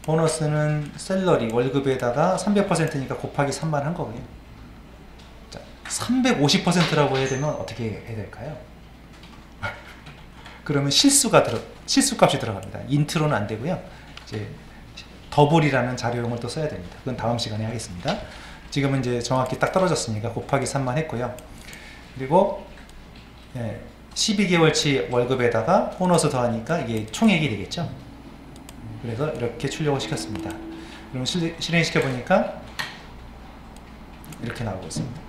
Speaker 1: 보너스는 셀러리 월급에다가 300%니까 곱하기 3만 한 거고요. 자, 350%라고 해야 되면 어떻게 해야 될까요? 그러면 실수값이 들어갑니다. 인트로는 안 되고요. 이제 더블이라는 자료용을 또 써야 됩니다. 그건 다음 시간에 하겠습니다. 지금은 이제 정확히 딱 떨어졌으니까 곱하기 3만 했고요. 그리고 12개월치 월급에다가 보너스 더하니까 이게 총액이 되겠죠. 그래서 이렇게 출력을 시켰습니다. 그럼 실행시켜 보니까 이렇게 나오고 있습니다.